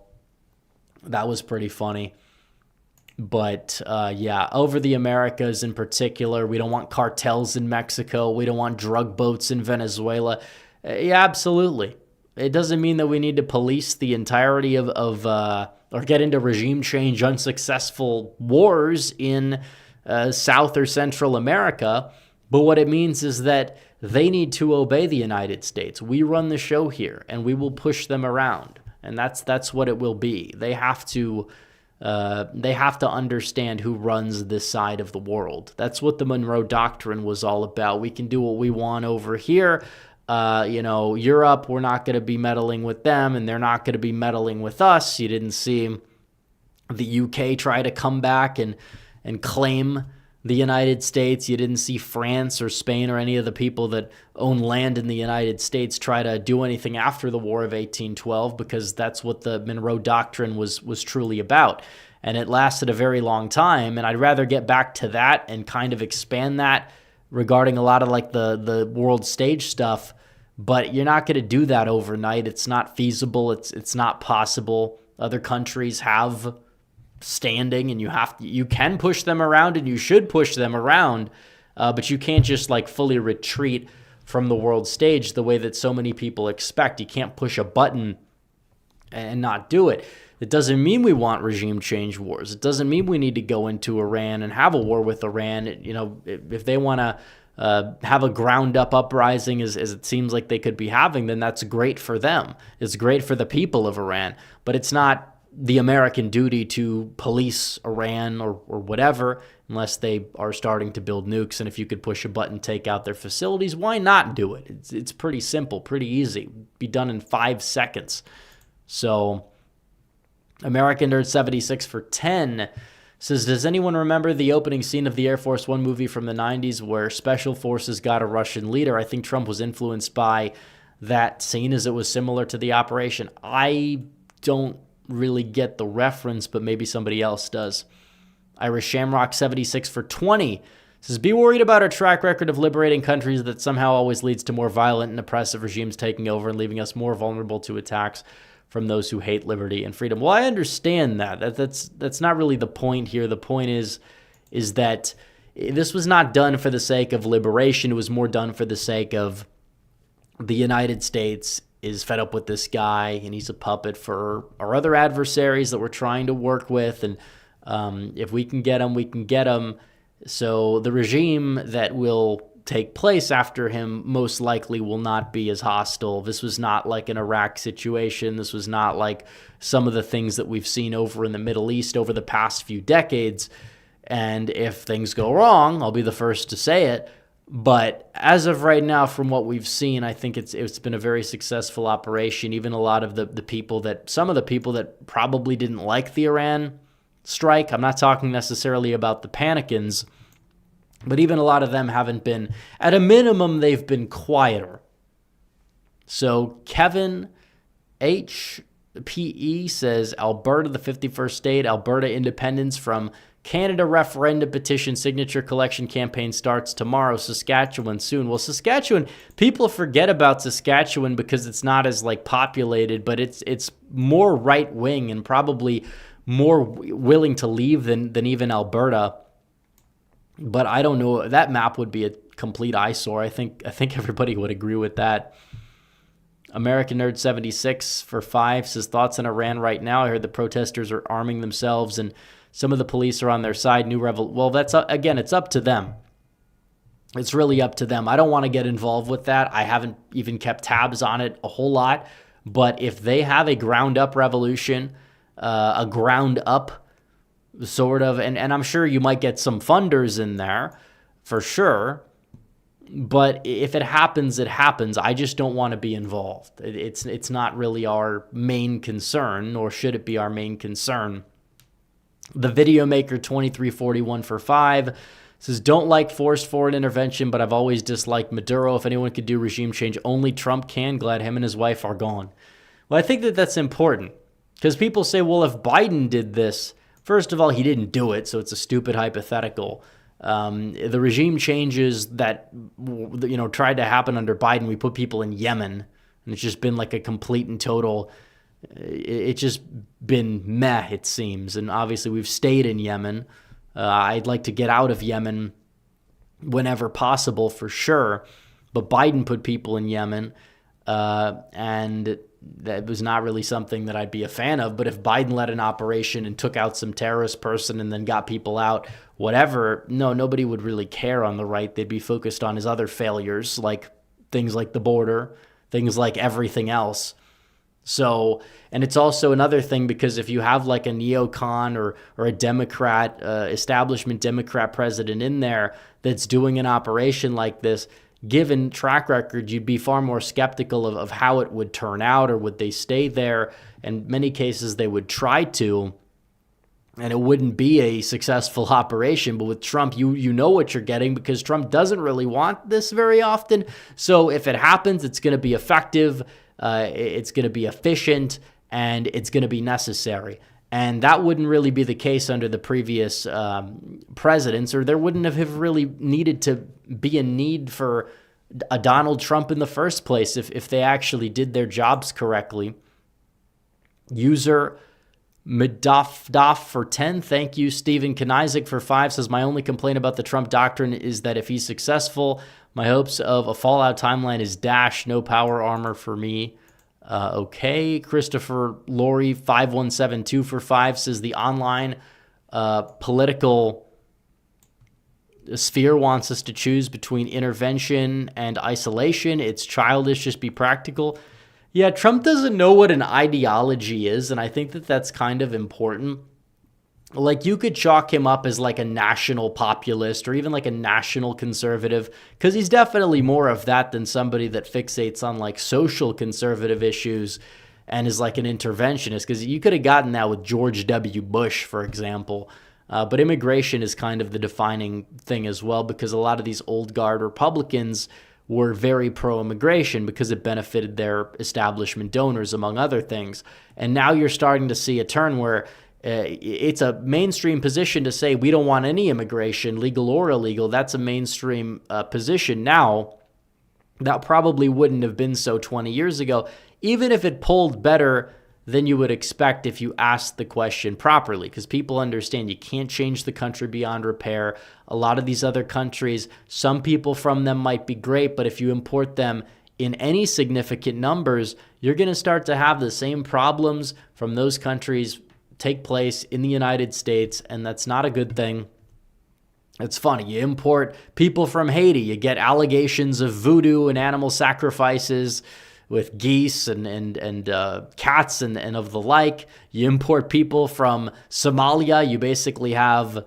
that was pretty funny. But yeah, over the Americas in particular, we don't want cartels in Mexico. We don't want drug boats in Venezuela. Yeah, absolutely. It doesn't mean that we need to police the entirety of or get into regime change, unsuccessful wars in South or Central America. But what it means is that they need to obey the United States. We run the show here, and we will push them around. And that's what it will be. They have to understand who runs this side of the world. That's what the Monroe Doctrine was all about. We can do what we want over here. Europe, we're not going to be meddling with them, and they're not going to be meddling with us. You didn't see the UK try to come back and claim the United States. You didn't see France or Spain or any of the people that own land in the United States try to do anything after the War of 1812, because that's what the Monroe Doctrine was truly about. And it lasted a very long time, and I'd rather get back to that and kind of expand that regarding a lot of like the world stage stuff, but you're not going to do that overnight. It's not feasible. It's not possible. Other countries have standing, and you can push them around, and you should push them around, but you can't just like fully retreat from the world stage the way that so many people expect. You can't push a button and not do it. It doesn't mean we want regime change wars. It doesn't mean we need to go into Iran and have a war with Iran. If they want to have a ground-up uprising, as it seems like they could be having, then that's great for them. It's great for the people of Iran, but it's not the American duty to police Iran or whatever, unless they are starting to build nukes. And if you could push a button, take out their facilities, why not do it? It's pretty simple, pretty easy. Be done in 5 seconds. So American Nerd 76 for 10 says, does anyone remember the opening scene of the Air Force One movie from the 90s where special forces got a Russian leader? I think Trump was influenced by that scene as it was similar to the operation. I don't really get the reference, but maybe somebody else does. Irish Shamrock 76 for 20 says, be worried about our track record of liberating countries that somehow always leads to more violent and oppressive regimes taking over and leaving us more vulnerable to attacks from those who hate liberty and freedom. Well, I understand that. That's not really the point here. The point is that this was not done for the sake of liberation. It was more done for the sake of the United States is fed up with this guy, and he's a puppet for our other adversaries that we're trying to work with. And if we can get him, we can get him. So the regime that will take place after him most likely will not be as hostile. This was not like an Iraq situation. This was not like some of the things that we've seen over in the Middle East over the past few decades. And if things go wrong, I'll be the first to say it. But as of right now, from what we've seen, I think it's been a very successful operation. Even a lot of some of the people that probably didn't like the Iran strike, I'm not talking necessarily about the panicans, but even a lot of them haven't been, at a minimum, they've been quieter. So Kevin HPE says, Alberta, the 51st state, Alberta independence from Canada referendum petition signature collection campaign starts tomorrow. Saskatchewan soon. Well, Saskatchewan, people forget about Saskatchewan because it's not as like populated, but it's more right wing and probably more willing to leave than even Alberta. But I don't know. That map would be a complete eyesore. I think everybody would agree with that. American Nerd 76 for 5 says, thoughts on Iran right now. I heard the protesters are arming themselves and some of the police are on their side. Well, that's again, it's up to them. It's really up to them. I don't want to get involved with that. I haven't even kept tabs on it a whole lot. But if they have a ground-up revolution, a ground-up sort of, and I'm sure you might get some funders in there for sure. But if it happens, it happens. I just don't want to be involved. It's not really our main concern, nor should it be our main concern. The Video Maker 2341 for 5 says, don't like forced foreign intervention, but I've always disliked Maduro. If anyone could do regime change, only Trump can. Glad him and his wife are gone. Well, I think that's important because people say, well, if Biden did this, first of all, he didn't do it, so it's a stupid hypothetical. The regime changes that tried to happen under Biden, we put people in Yemen, and it's just been like a complete and total. It's just been meh, it seems. And obviously we've stayed in Yemen. I'd like to get out of Yemen whenever possible for sure. But Biden put people in Yemen. And that was not really something that I'd be a fan of. But if Biden led an operation and took out some terrorist person and then got people out, whatever, no, nobody would really care on the right. They'd be focused on his other failures, like things like the border, things like everything else. So, and it's also another thing because if you have like a neocon or a Democrat, establishment Democrat president in there that's doing an operation like this, given track record, you'd be far more skeptical of how it would turn out, or would they stay there? In many cases, they would try to, and it wouldn't be a successful operation. But with Trump, you know what you're getting because Trump doesn't really want this very often. So if it happens, it's going to be effective. It's going to be efficient, and it's going to be necessary. And that wouldn't really be the case under the previous presidents, or there wouldn't have really needed to be a need for a Donald Trump in the first place if they actually did their jobs correctly. User Midaf for 10. Thank you. Stephen Kanizik for 5 says, my only complaint about the Trump doctrine is that if he's successful, my hopes of a fallout timeline is dashed. No power armor for me. Okay. Christopher Laurie 5172 for 5 says the online political sphere wants us to choose between intervention and isolation. It's childish. Just be practical. Yeah, Trump doesn't know what an ideology is, and I think that that's kind of important. Like, you could chalk him up as like a national populist or even like a national conservative, because he's definitely more of that than somebody that fixates on like social conservative issues and is like an interventionist, because you could have gotten that with George W. Bush, for example. But immigration is kind of the defining thing as well, because a lot of these old guard Republicans were very pro-immigration because it benefited their establishment donors, among other things. And now you're starting to see a turn where it's a mainstream position to say we don't want any immigration, legal or illegal. That's a mainstream position now. That probably wouldn't have been so 20 years ago, even if it polled better than you would expect if you asked the question properly, because people understand you can't change the country beyond repair. A lot of these other countries, some people from them might be great, but if you import them in any significant numbers, you're going to start to have the same problems from those countries take place in the United States, and that's not a good thing. It's funny. You import people from Haiti, you get allegations of voodoo and animal sacrifices with geese and cats and of the like. You import people from Somalia, you basically have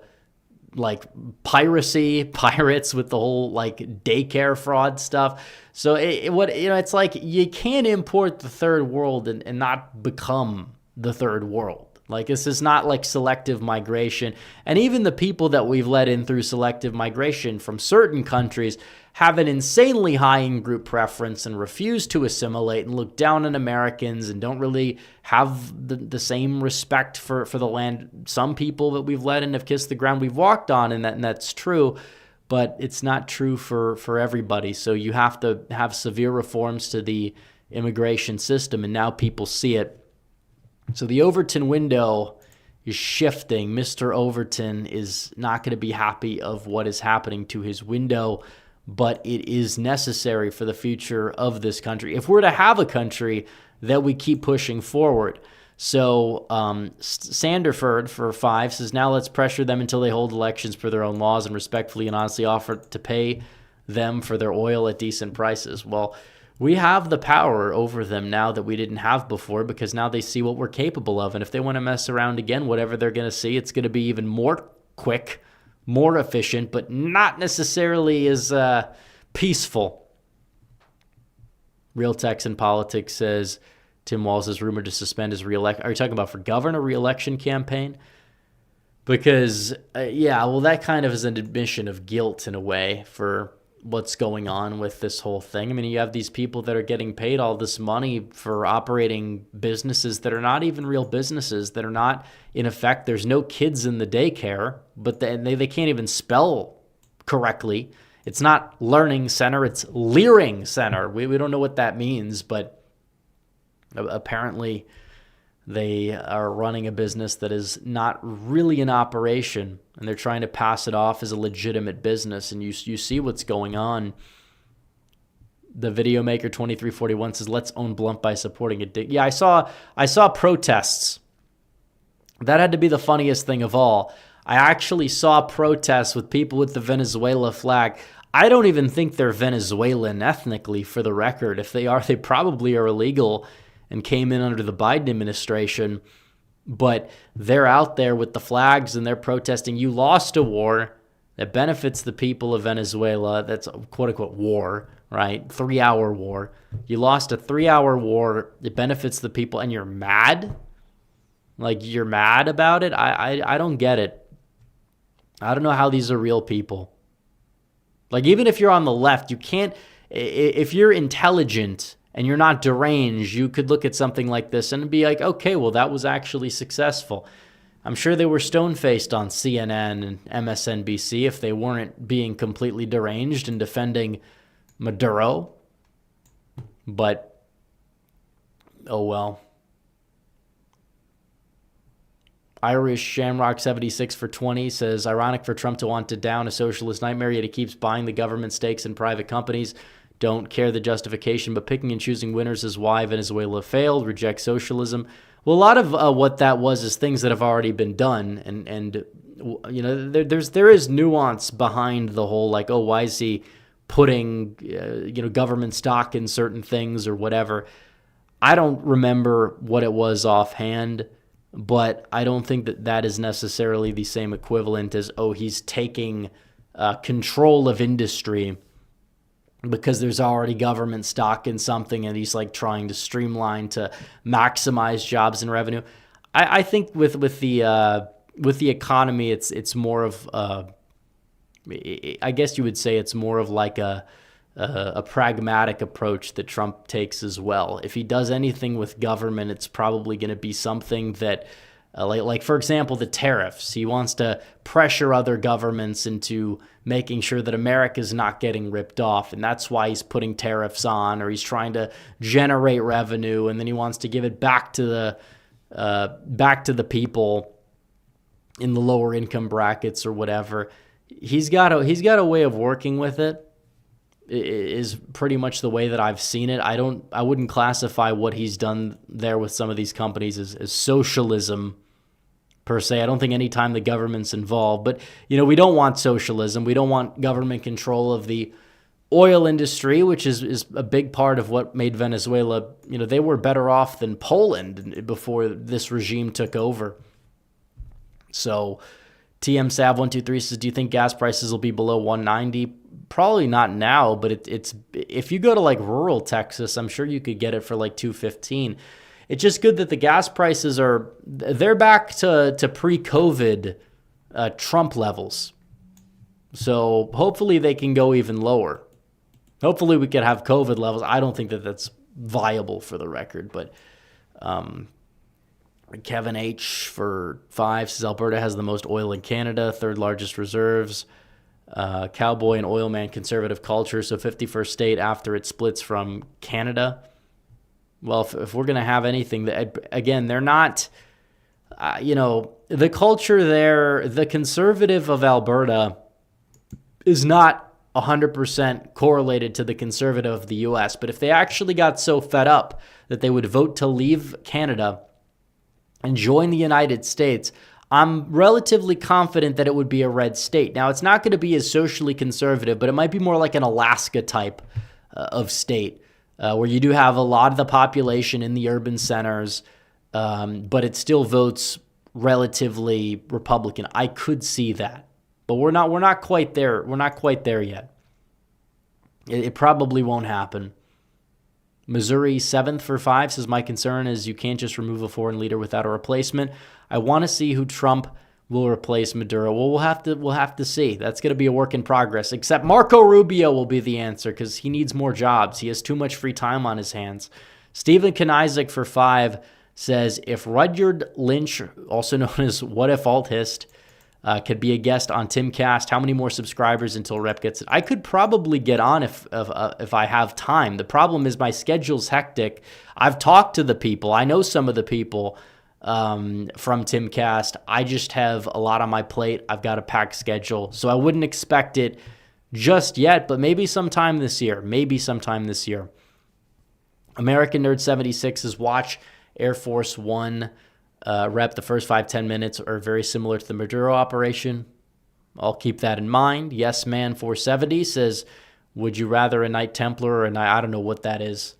like pirates with the whole like daycare fraud stuff. So it's like you can't import the third world and not become the third world. Like, this is not like selective migration. And even the people that we've let in through selective migration from certain countries have an insanely high in-group preference and refuse to assimilate and look down on Americans and don't really have the same respect for the land. Some people that we've let in have kissed the ground we've walked on, and that's true. But it's not true for everybody. So you have to have severe reforms to the immigration system, and now people see it. So the Overton window is shifting. Mr. Overton is not going to be happy of what is happening to his window, but it is necessary for the future of this country. If we're to have a country that we keep pushing forward. So Sanderford for 5 says, now let's pressure them until they hold elections per their own laws and respectfully and honestly offer to pay them for their oil at decent prices. Well, we have the power over them now that we didn't have before, because now they see what we're capable of. And if they want to mess around again, whatever they're going to see, it's going to be even more quick, more efficient, but not necessarily as peaceful. Real Texan Politics says, Tim Walz is rumored to suspend his reelection. Are you talking about for governor reelection campaign? Because, that kind of is an admission of guilt in a way for what's going on with this whole thing. I mean, you have these people that are getting paid all this money for operating businesses that are not even real businesses, that are not, in effect, there's no kids in the daycare, but they can't even spell correctly. It's not Learning Center, it's Leering Center. We don't know what that means, but apparently they are running a business that is not really in operation, and they're trying to pass it off as a legitimate business. And you see what's going on. The video maker 2341 says, let's own Blunt by supporting it. Yeah, I saw protests. That had to be the funniest thing of all. I actually saw protests with people with the Venezuela flag. I don't even think they're Venezuelan ethnically, for the record. If they are, they probably are illegal and came in under the Biden administration. But they're out there with the flags and they're protesting. You lost a war that benefits the people of Venezuela. That's a quote-unquote war, right? 3-hour war. You lost a 3-hour war. It benefits the people, and you're mad? Like, you're mad about it? I don't get it. I don't know how these are real people. Like, even if you're on the left, you can't... If you're intelligent and you're not deranged, you could look at something like this and be like, okay, well, that was actually successful. I'm sure they were stone-faced on CNN and MSNBC if they weren't being completely deranged and defending Maduro. But, oh well. Irish Shamrock 76 for 20 says, ironic for Trump to want to down a socialist nightmare, yet he keeps buying the government stakes in private companies. Don't care the justification, but picking and choosing winners is why Venezuela failed. Reject socialism. Well, a lot of what that was is things that have already been done, and you know, there is nuance behind the whole, like, oh, why is he putting government stock in certain things or whatever. I don't remember what it was offhand, but I don't think that is necessarily the same equivalent as, oh, he's taking control of industry because there's already government stock in something and he's like trying to streamline to maximize jobs and revenue. I think with the economy, it's more of I guess you would say it's more of like a pragmatic approach that Trump takes as well. If he does anything with government, it's probably going to be something that, like for example, the tariffs. He wants to pressure other governments into making sure that America's not getting ripped off, and that's why he's putting tariffs on, or he's trying to generate revenue, and then he wants to give it back to the people in the lower income brackets or whatever. He's got a way of working with it. Is pretty much the way that I've seen it. I wouldn't classify what he's done there with some of these companies as socialism per se. I don't think any time the government's involved, but we don't want socialism. We don't want government control of the oil industry, which is a big part of what made Venezuela, they were better off than Poland before this regime took over. So TM Sav 123 says, do you think gas prices will be below 190? Probably not now, but it's if you go to like rural Texas, I'm sure you could get it for like 215. It's just good that the gas prices they're back to pre-COVID Trump levels. So hopefully they can go even lower. Hopefully we could have COVID levels. I don't think that that's viable, for the record, but Kevin H for 5 says Alberta has the most oil in Canada, third largest reserves. Cowboy and oil man conservative culture, so 51st state after it splits from Canada. Well, if we're going to have anything, again, they're not, the culture there, the conservative of Alberta is not 100% correlated to the conservative of the U.S., but if they actually got so fed up that they would vote to leave Canada and join the United States, I'm relatively confident that it would be a red state. Now, it's not going to be as socially conservative, but it might be more like an Alaska type of state where you do have a lot of the population in the urban centers, but it still votes relatively Republican. I could see that, but we're not quite there. We're not quite there yet. It probably won't happen. Missouri 7th for 5 says, my concern is you can't just remove a foreign leader without a replacement. I want to see who Trump will replace Maduro. Well, we'll have to see. That's going to be a work in progress. Except Marco Rubio will be the answer because he needs more jobs. He has too much free time on his hands. Stephen Kanizik for 5 says, if Rudyard Lynch, also known as What If Althist, could be a guest on Timcast, how many more subscribers until Rep gets it? I could probably get on if I have time. The problem is my schedule's hectic. I've talked to the people. I know some of the people from Timcast. I just have a lot on my plate. I've got a packed schedule. So I wouldn't expect it just yet, but maybe sometime this year. American Nerd 76 says, watch Air Force One rep. The first 5-10 minutes are very similar to the Maduro operation. I'll keep that in mind. Yes Man 470 says, would you rather a Knight Templar or a Knight? I don't know what that is.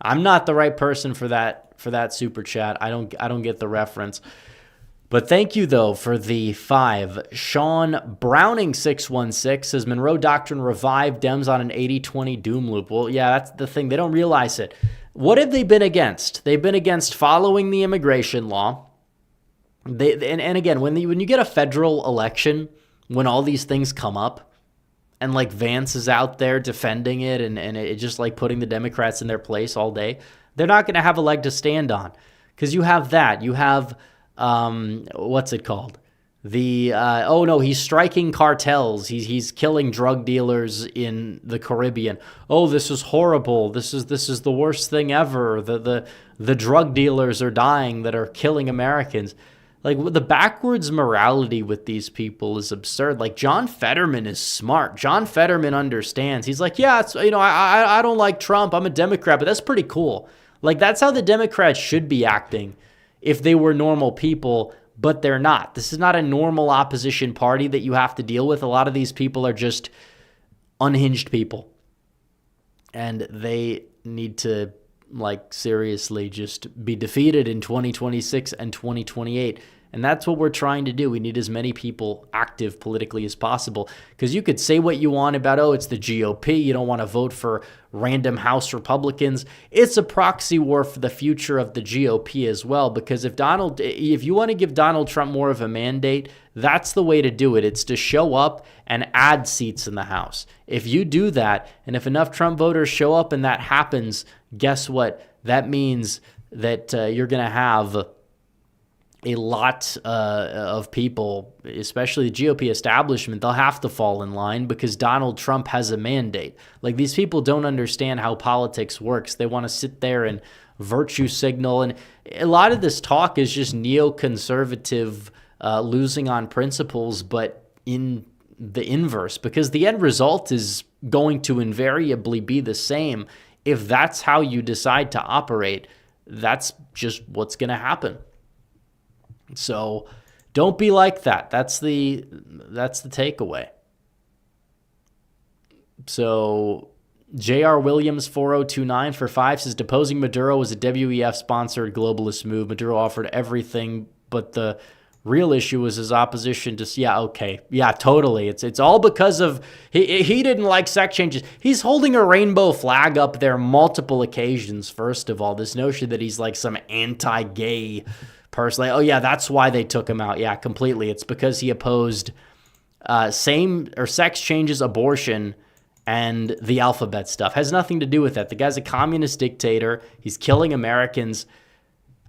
I'm not the right person for that super chat. I don't get the reference. But thank you, though, for the 5. Sean Browning 616 says, Monroe Doctrine revived Dems on an 80-20 doom loop. Well, yeah, that's the thing. They don't realize it. What have they been against? They've been against following the immigration law. And again, when you get a federal election, when all these things come up, and like Vance is out there defending it and it just like putting the Democrats in their place all day, they're not going to have a leg to stand on. Because you have that. You have, what's it called? He's striking cartels. He's killing drug dealers in the Caribbean. Oh, this is horrible. This is the worst thing ever. The drug dealers are dying that are killing Americans. Like, the backwards morality with these people is absurd. Like, John Fetterman is smart. John Fetterman understands. He's like, yeah, I don't like Trump. I'm a Democrat, but that's pretty cool. Like, that's how the Democrats should be acting if they were normal people, but they're not. This is not a normal opposition party that you have to deal with. A lot of these people are just unhinged people. And they need to, like, seriously just be defeated in 2026 and 2028. And that's what we're trying to do. We need as many people active politically as possible. Because you could say what you want about, it's the GOP. You don't want to vote for random House Republicans. It's a proxy war for the future of the GOP as well. Because if you want to give Donald Trump more of a mandate, that's the way to do it. It's to show up and add seats in the House. If you do that, and if enough Trump voters show up and that happens, guess what? That means that you're going to have a lot of people, especially the GOP establishment, they'll have to fall in line because Donald Trump has a mandate. Like, these people don't understand how politics works. They want to sit there and virtue signal. And a lot of this talk is just neoconservative losing on principles, but in the inverse, because the end result is going to invariably be the same. If that's how you decide to operate, that's just what's going to happen. So don't be like that. That's the takeaway. So J.R. Williams 4029 for 5 says, deposing Maduro was a WEF-sponsored globalist move. Maduro offered everything, but the real issue was his opposition to, totally. It's all because of, he didn't like sex changes. He's holding a rainbow flag up there multiple occasions, first of all. This notion that he's like some anti-gay person. Like, that's why they took him out. Yeah, completely. It's because he opposed sex changes, abortion, and the alphabet stuff. Has nothing to do with that. The guy's a communist dictator. He's killing Americans.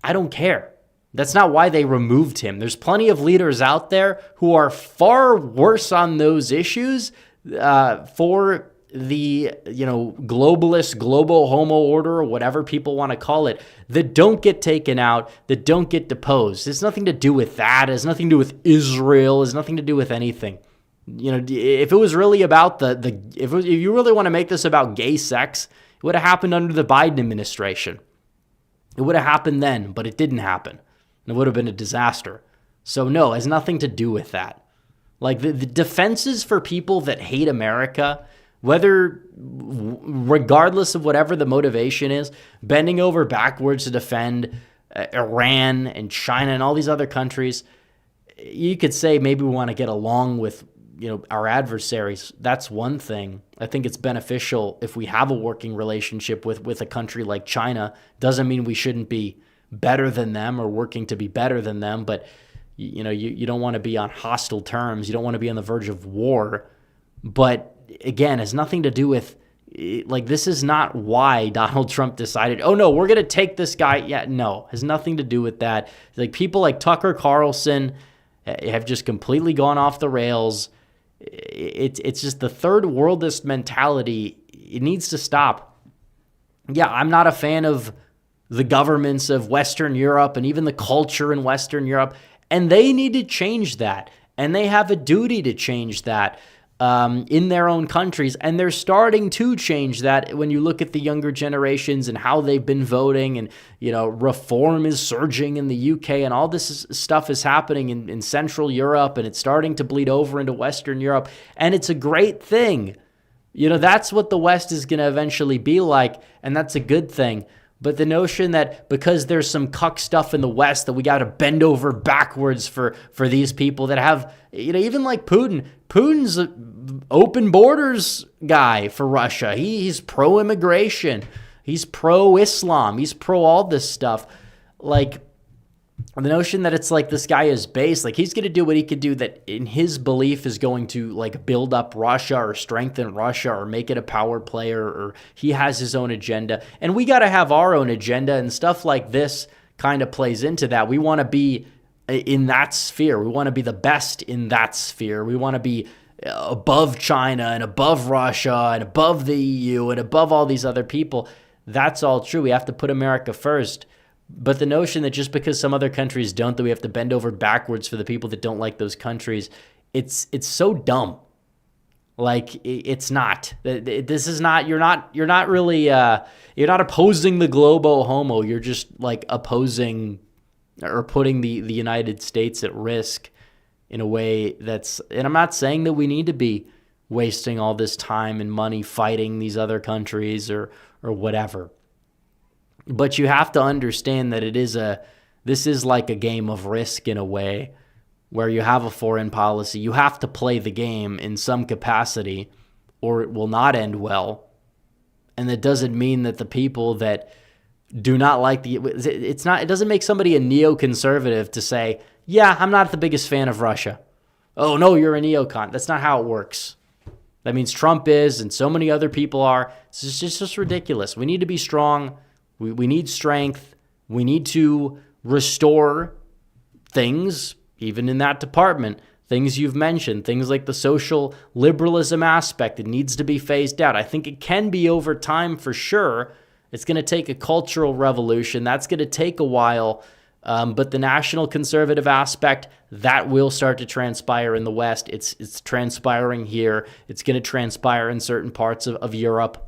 I don't care. That's not why they removed him. There's plenty of leaders out there who are far worse on those issues for the, globalist, global homo order, or whatever people want to call it, that don't get taken out, that don't get deposed. It's nothing to do with that. It has nothing to do with Israel. It has nothing to do with anything. If it was really about if you really want to make this about gay sex, it would have happened under the Biden administration. It would have happened then, but it didn't happen. And it would have been a disaster. So no, it has nothing to do with that. Like the defenses for people that hate America, regardless of whatever the motivation is, bending over backwards to defend Iran and China and all these other countries, you could say maybe we want to get along with our adversaries. That's one thing. I think it's beneficial if we have a working relationship with a country like China. Doesn't mean we shouldn't be better than them or working to be better than them, but you don't want to be on hostile terms. You don't want to be on the verge of war. But again, it has nothing to do with, like, this is not why Donald Trump decided, we're going to take this guy. Yeah, no, it has nothing to do with that. Like, people like Tucker Carlson have just completely gone off the rails. It's just the third worldist mentality. It needs to stop. Yeah, I'm not a fan of the governments of Western Europe and even the culture in Western Europe, and they need to change that, and they have a duty to change that. in their own countries, and they're starting to change that when you look at the younger generations and how they've been voting, and reform is surging in the UK, and all this stuff is happening in Central Europe, and it's starting to bleed over into Western Europe, and it's a great thing. That's what the West is going to eventually be like, and that's a good thing. But the notion that because there's some cuck stuff in the West that we got to bend over backwards for these people that have, even like Putin's an open borders guy for Russia. He's pro-immigration. He's pro-Islam. He's pro all this stuff. Like, the notion that it's like this guy is base, like he's going to do what he could do that in his belief is going to like build up Russia or strengthen Russia or make it a power player, or he has his own agenda. And we got to have our own agenda, and stuff like this kind of plays into that. We want to be in that sphere. We want to be the best in that sphere. We want to be above China and above Russia and above the EU and above all these other people. That's all true. We have to put America first. But the notion that just because some other countries don't, that we have to bend over backwards for the people that don't like those countries, it's so dumb. Like, it's not. This is not. You're not really. You're not opposing the globo homo. You're just like opposing or putting the United States at risk in a way that's. And I'm not saying that we need to be wasting all this time and money fighting these other countries or whatever. But you have to understand that this is like a game of risk in a way, where you have a foreign policy. You have to play the game in some capacity, or it will not end well. And that doesn't mean that the people that do not like it doesn't make somebody a neoconservative to say, yeah, I'm not the biggest fan of Russia. Oh no, you're a neocon. That's not how it works. That means Trump is, and so many other people are. It's just ridiculous. We need to be strong. We need strength. We need to restore things, even in that department, things you've mentioned, things like the social liberalism aspect. It needs to be phased out. I think it can be over time for sure. It's going to take a cultural revolution. That's going to take a while. But the national conservative aspect, that will start to transpire in the West. It's transpiring here. It's going to transpire in certain parts of Europe.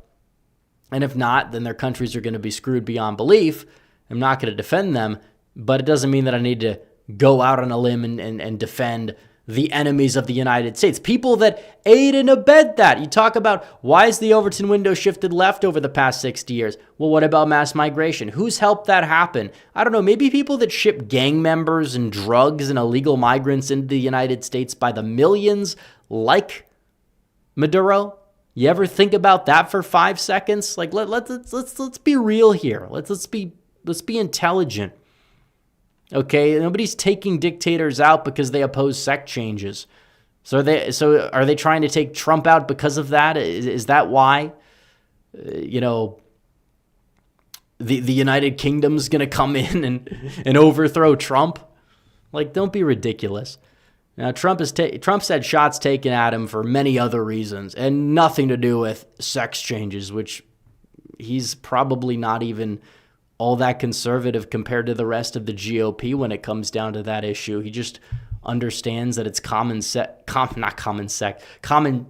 And if not, then their countries are going to be screwed beyond belief. I'm not going to defend them, but it doesn't mean that I need to go out on a limb and defend the enemies of the United States. People that aid and abet that. You talk about, why is the Overton window shifted left over the past 60 years? Well, what about mass migration? Who's helped that happen? I don't know, maybe people that ship gang members and drugs and illegal migrants into the United States by the millions, like Maduro? You ever think about that for 5 seconds? Like, let's be real here. Let's be intelligent. Okay, nobody's taking dictators out because they oppose sex changes. So are they trying to take Trump out because of that? Is that why? The United Kingdom's going to come in and overthrow Trump? Like, don't be ridiculous. Now, Trump's had shots taken at him for many other reasons, and nothing to do with sex changes, which he's probably not even all that conservative compared to the rest of the GOP when it comes down to that issue. He just understands that it's common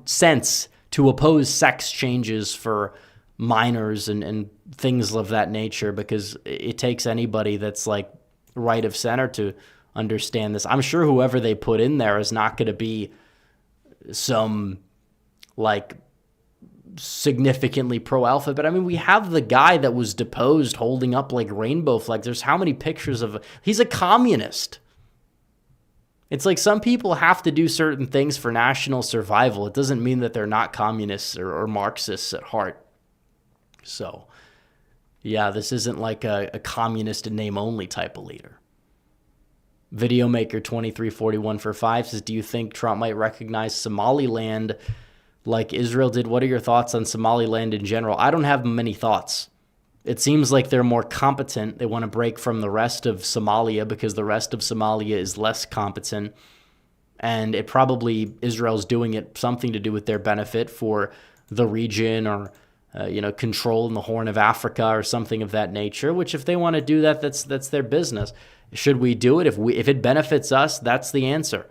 sense to oppose sex changes for minors and things of that nature, because it takes anybody that's like right of center to understand this. I'm sure whoever they put in there is not going to be some like significantly pro-alpha, but I mean, we have the guy that was deposed holding up like rainbow flags. There's how many pictures of he's a communist. It's like some people have to do certain things for national survival. It doesn't mean that they're not communists or Marxists at heart. So yeah, this isn't like a communist in name only type of leader. Videomaker 2341 for 5 says, do you think Trump might recognize Somaliland like Israel did? What are your thoughts on Somaliland in general? I don't have many thoughts. It seems like they're more competent. They want to break from the rest of Somalia because the rest of Somalia is less competent. And it probably, Israel's doing it something to do with their benefit for the region, or control in the Horn of Africa or something of that nature, which if they want to do that, that's their business. Should we do it? If it benefits us, that's the answer.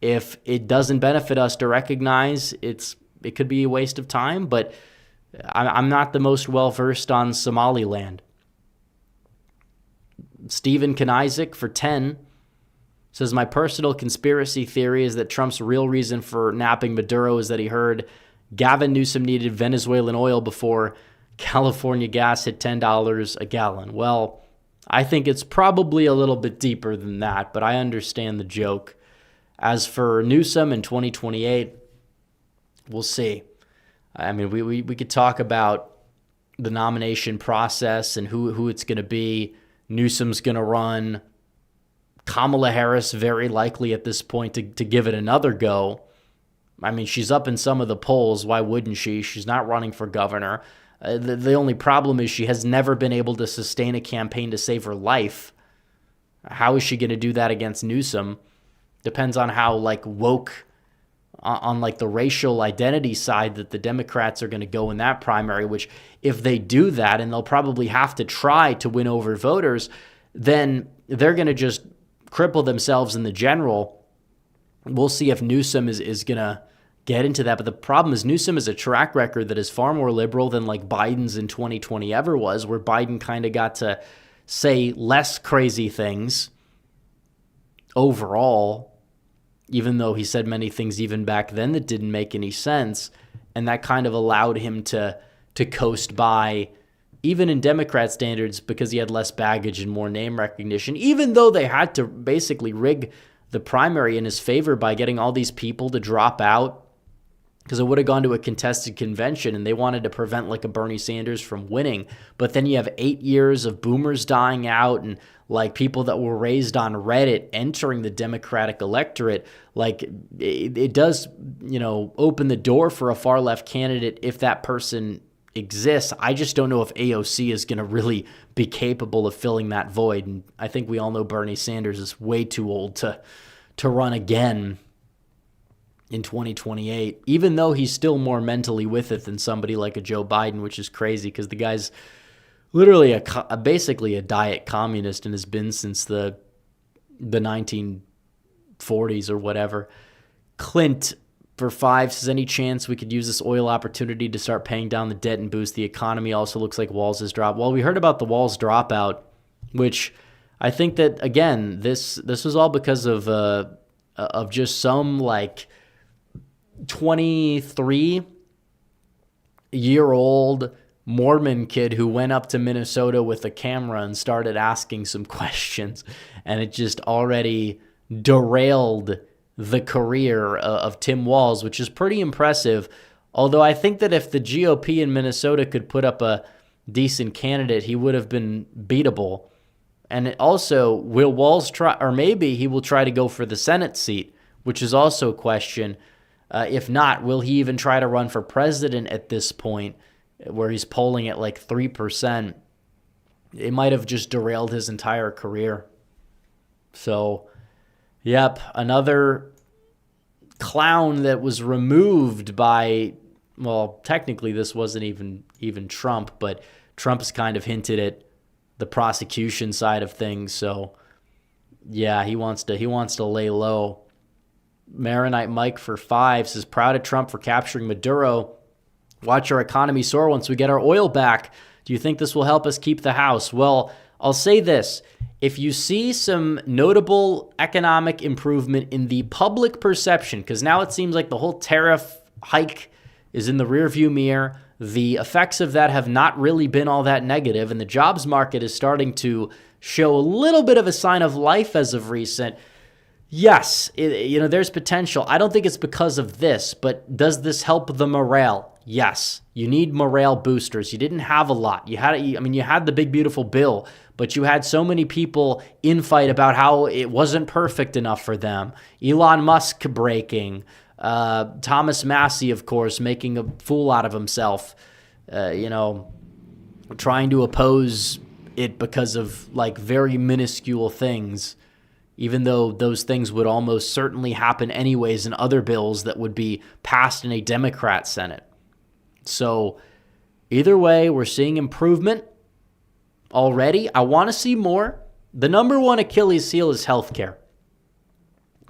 If it doesn't benefit us to recognize, it could be a waste of time, but I'm not the most well-versed on Somaliland. Stephen Kanizik for 10 says, my personal conspiracy theory is that Trump's real reason for napping Maduro is that he heard Gavin Newsom needed Venezuelan oil before California gas hit $10 a gallon. Well, I think it's probably a little bit deeper than that, but I understand the joke. As for Newsom in 2028, we'll see. I mean, we could talk about the nomination process and who it's going to be. Newsom's going to run. Kamala Harris, very likely at this point to give it another go. I mean, she's up in some of the polls. Why wouldn't she? She's not running for governor. The only problem is she has never been able to sustain a campaign to save her life. How is she going to do that against Newsom? Depends on how woke on the racial identity side that the Democrats are going to go in that primary, which if they do that, and they'll probably have to try to win over voters, then they're going to just cripple themselves in the general. We'll see if Newsom is going to get into that. But the problem is Newsom has a track record that is far more liberal than Biden's in 2020 ever was, where Biden kind of got to say less crazy things overall, even though he said many things even back then that didn't make any sense. And that kind of allowed him to coast by, even in Democrat standards, because he had less baggage and more name recognition, even though they had to basically rig the primary in his favor by getting all these people to drop out, because it would have gone to a contested convention and they wanted to prevent a Bernie Sanders from winning. But then you have 8 years of boomers dying out and people that were raised on Reddit entering the Democratic electorate. It does, open the door for a far left candidate if that person exists. I just don't know if AOC is going to really be capable of filling that void. And I think we all know Bernie Sanders is way too old to run again in 2028, even though he's still more mentally with it than somebody like a Joe Biden, which is crazy because the guy's literally basically a diet communist and has been since the 1940s or whatever. Clint for 5 says, any chance we could use this oil opportunity to start paying down the debt and boost the economy? Also looks like Walz has dropped. Well, we heard about the Walz dropout, which I think that, again, this was all because of just some 23-year-old Mormon kid who went up to Minnesota with a camera and started asking some questions, and it just already derailed the career of Tim Walz, which is pretty impressive. Although I think that if the GOP in Minnesota could put up a decent candidate, he would have been beatable. And also, will Walz try, or maybe he will try to go for the Senate seat, which is also a question. If not, will he even try to run for president at this point, where he's polling at 3%? It might have just derailed his entire career. So, yep, another clown that was removed by, well, technically this wasn't even Trump, but Trump has kind of hinted at the prosecution side of things. So, yeah, he wants to lay low. Maronite Mike for 5 says, proud of Trump for capturing Maduro. Watch our economy soar once we get our oil back. Do you think this will help us keep the house? Well, I'll say this. If you see some notable economic improvement in the public perception, because now it seems like the whole tariff hike is in the rearview mirror, the effects of that have not really been all that negative, and the jobs market is starting to show a little bit of a sign of life as of recent. Yes, there's potential. I don't think it's because of this, but does this help the morale? Yes. You need morale boosters. You didn't have a lot. You had the big, beautiful bill, but you had so many people infight about how it wasn't perfect enough for them. Elon Musk breaking. Thomas Massey, of course, making a fool out of himself, trying to oppose it because of very minuscule things, even though those things would almost certainly happen anyways in other bills that would be passed in a Democrat Senate. So either way, we're seeing improvement already. I want to see more. The number one Achilles heel is healthcare.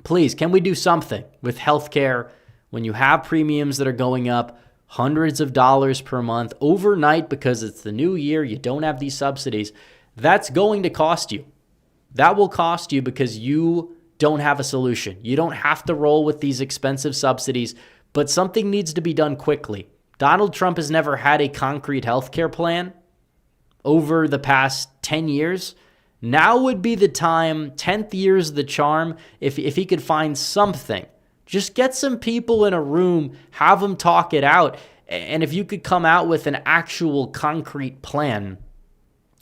Please, can we do something with healthcare when you have premiums that are going up hundreds of dollars per month overnight because it's the new year, you don't have these subsidies? That's going to cost you. That will cost you because you don't have a solution. You don't have to roll with these expensive subsidies, but something needs to be done quickly. Donald Trump has never had a concrete healthcare plan over the past 10 years. Now would be the time, 10th year's the charm, if he could find something. Just get some people in a room, have them talk it out, and if you could come out with an actual concrete plan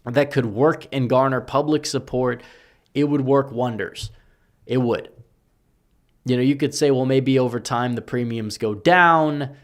that could work and garner public support, it would work wonders. It would. You could say, well, maybe over time the premiums go down.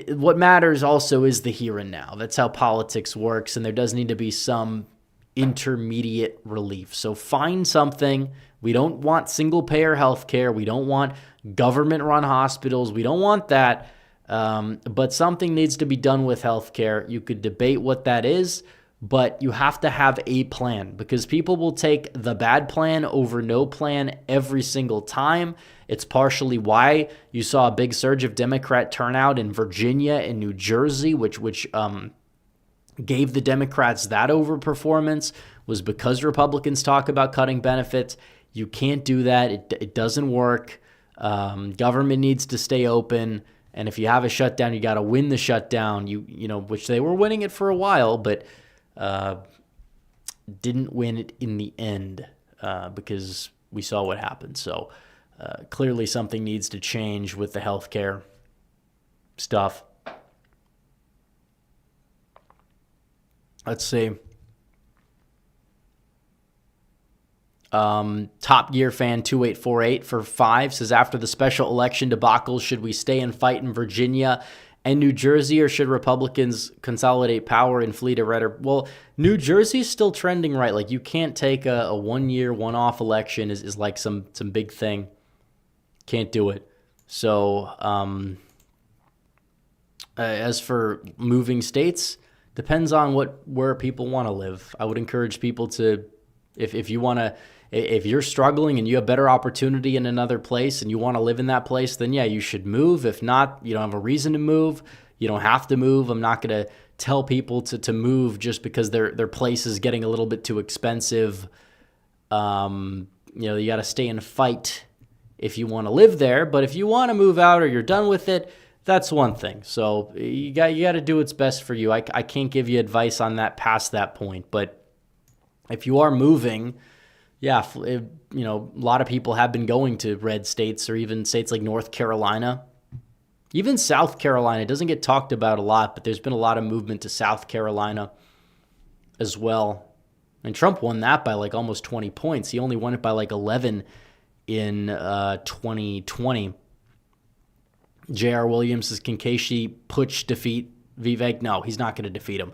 What matters also is the here and now. That's how politics works, and there does need to be some intermediate relief. So find something. We don't want single-payer healthcare. We don't want government-run hospitals. We don't want that. But something needs to be done with healthcare. You could debate what that is, but you have to have a plan because people will take the bad plan over no plan every single time. It's partially why you saw a big surge of Democrat turnout in Virginia and New Jersey, which gave the Democrats that overperformance, was because Republicans talk about cutting benefits. You can't do that. It doesn't work. Government needs to stay open. And if you have a shutdown, you got to win the shutdown, which they were winning it for a while, but didn't win it in the end because we saw what happened. So clearly something needs to change with the healthcare stuff. Let's see. Top Gear Fan 2848 for 5 says, after the special election debacle, should we stay and fight in Virginia and New Jersey, or should Republicans consolidate power and flee to red? Well, New Jersey's still trending right. Like, you can't take a 1 year, one-off election is like some big thing. Can't do it. So, as for moving states, depends on where people want to live. I would encourage people to, if you're struggling and you have better opportunity in another place and you want to live in that place, then yeah, you should move. If not, you don't have a reason to move. You don't have to move. I'm not going to tell people to move just because their place is getting a little bit too expensive. You got to stay and fight if you want to live there. But if you want to move out or you're done with it, that's one thing. So you got to do what's best for you. I can't give you advice on that past that point. But if you are moving, yeah, a lot of people have been going to red states or even states like North Carolina. Even South Carolina doesn't get talked about a lot, but there's been a lot of movement to South Carolina as well. And Trump won that by like almost 20 points. He only won it by like 11 in 2020. J.R. Williams' Kincaid Putsch defeat Vivek? No, he's not going to defeat him.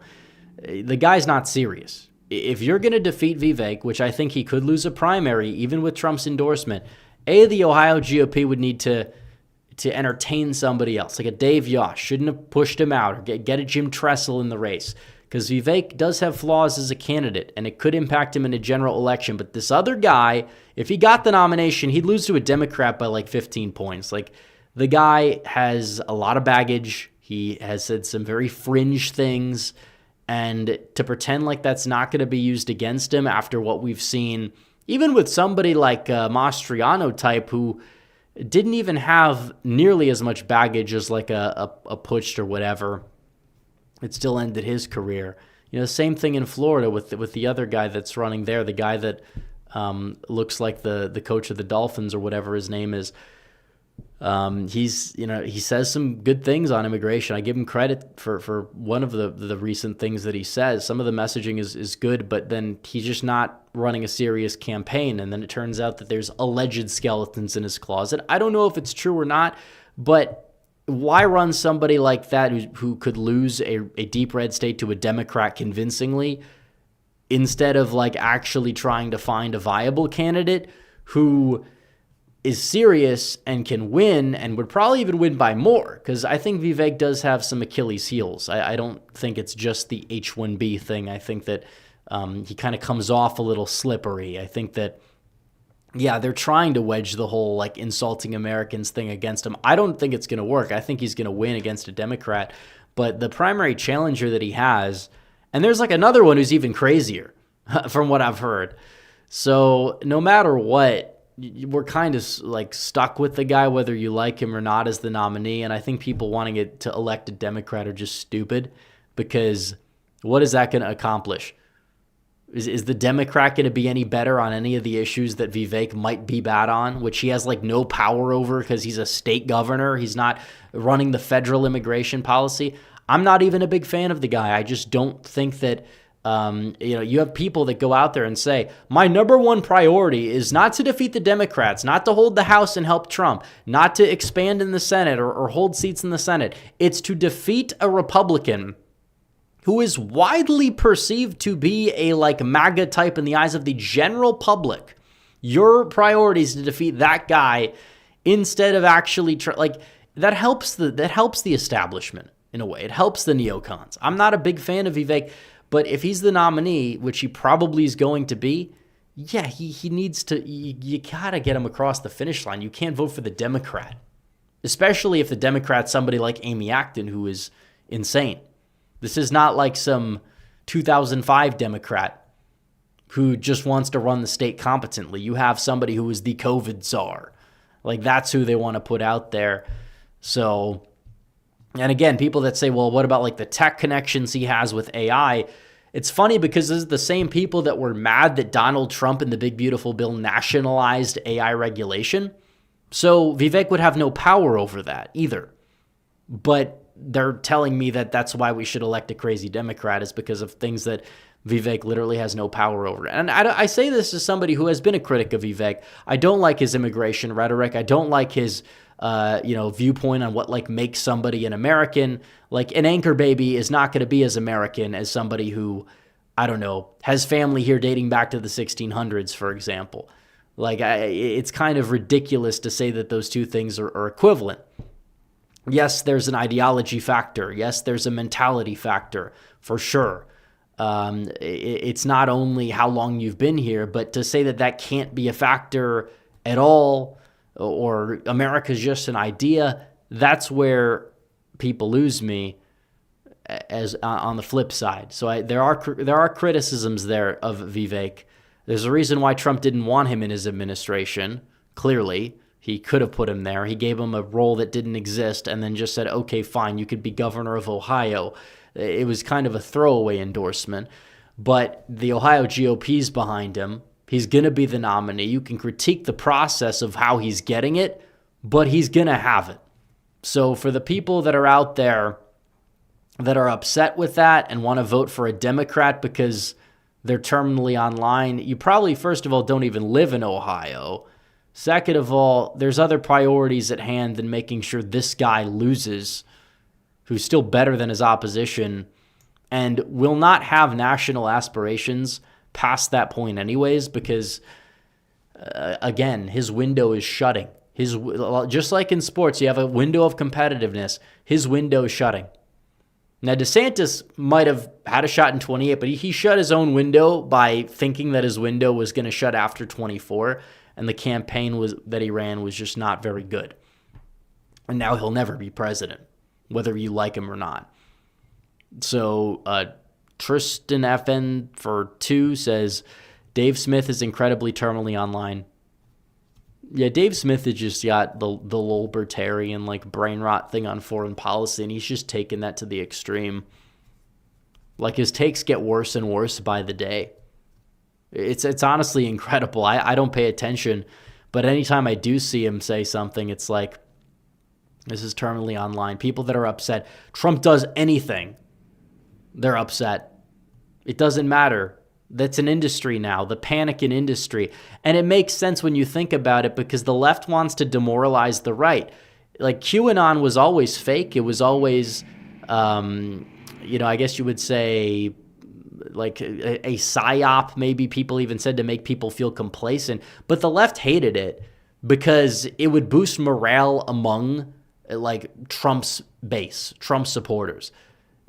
The guy's not serious. If you're going to defeat Vivek, which I think he could lose a primary, even with Trump's endorsement, the Ohio GOP would need to entertain somebody else, like a Dave Yosh. Shouldn't have pushed him out, or get a Jim Tressel in the race, because Vivek does have flaws as a candidate, and it could impact him in a general election. But this other guy, if he got the nomination, he'd lose to a Democrat by like 15 points. Like, the guy has a lot of baggage. He has said some very fringe things. And to pretend like that's not going to be used against him after what we've seen, even with somebody like Mastriano type who didn't even have nearly as much baggage as like a Putsch or whatever, it still ended his career. Same thing in Florida with the other guy that's running there, the guy that looks like the coach of the Dolphins or whatever his name is. He says some good things on immigration. I give him credit for one of the recent things that he says. Some of the messaging is good, but then he's just not running a serious campaign. And then it turns out that there's alleged skeletons in his closet. I don't know if it's true or not, but why run somebody like that who could lose a deep red state to a Democrat convincingly instead of like actually trying to find a viable candidate who is serious and can win and would probably even win by more, because I think Vivek does have some Achilles heels. I don't think it's just the H-1B thing. I think that he kind of comes off a little slippery. I think that yeah, they're trying to wedge the whole like insulting Americans thing against him. I don't think it's going to work. I think he's going to win against a Democrat. But the primary challenger that he has, and there's like another one who's even crazier from what I've heard. So no matter what, we're kind of like stuck with the guy, whether you like him or not, as the nominee. And I think people wanting it to elect a Democrat are just stupid, because what is that going to accomplish? Is the Democrat going to be any better on any of the issues that Vivek might be bad on, which he has like no power over because he's a state governor? He's not running the federal immigration policy. I'm not even a big fan of the guy. I just don't think that, you have people that go out there and say, my number one priority is not to defeat the Democrats, not to hold the House and help Trump, not to expand in the Senate or hold seats in the Senate. It's to defeat a Republican who is widely perceived to be a like MAGA type in the eyes of the general public. Your priority is to defeat that guy instead of actually that helps the establishment in a way. It helps the neocons. I'm not a big fan of Vivek, but if he's the nominee, which he probably is going to be, yeah, he needs to. You gotta get him across the finish line. You can't vote for the Democrat, especially if the Democrat's somebody like Amy Acton, who is insane. This is not like some 2005 Democrat who just wants to run the state competently. You have somebody who is the COVID czar. Like, that's who they want to put out there. So, and again, people that say, well, what about like the tech connections he has with AI? It's funny because this is the same people that were mad that Donald Trump in the Big Beautiful Bill nationalized AI regulation. So Vivek would have no power over that either. But they're telling me that that's why we should elect a crazy Democrat, is because of things that Vivek literally has no power over. And I say this as somebody who has been a critic of Vivek. I don't like his immigration rhetoric. I don't like his viewpoint on what like makes somebody an American. Like, an anchor baby is not going to be as American as somebody who, I don't know, has family here dating back to the 1600s, for example. Like, it's kind of ridiculous to say that those two things are equivalent. Yes, there's an ideology factor. Yes, there's a mentality factor, for sure. It's not only how long you've been here, but to say that that can't be a factor at all, or America's just an idea, that's where people lose me as on the flip side. So there are criticisms there of Vivek. There's a reason why Trump didn't want him in his administration, clearly. He could have put him there. He gave him a role that didn't exist and then just said, okay, fine, you could be governor of Ohio. It was kind of a throwaway endorsement. But the Ohio GOP's behind him. He's going to be the nominee. You can critique the process of how he's getting it, but he's going to have it. So for the people that are out there that are upset with that and want to vote for a Democrat because they're terminally online, you probably, first of all, don't even live in Ohio. Second of all, there's other priorities at hand than making sure this guy loses, who's still better than his opposition and will not have national aspirations past that point anyways, because, again, his window is shutting. Just like in sports, you have a window of competitiveness. His window is shutting. Now, DeSantis might have had a shot in 28, but he shut his own window by thinking that his window was going to shut after 24. And the campaign that he ran was just not very good. And now he'll never be president, whether you like him or not. So Tristan FN for 2 says, Dave Smith is incredibly terminally online. Yeah, Dave Smith has just got the libertarian like brain rot thing on foreign policy, and he's just taken that to the extreme. Like, his takes get worse and worse by the day. It's honestly incredible. I don't pay attention, but anytime I do see him say something, it's like, this is terminally online. People that are upset. Trump does anything, they're upset. It doesn't matter. That's an industry now, the panic in industry. And it makes sense when you think about it, because the left wants to demoralize the right. Like, QAnon was always fake. It was always, I guess you would say, like a psyop, maybe people even said, to make people feel complacent. But the left hated it because it would boost morale among like Trump's base, Trump supporters.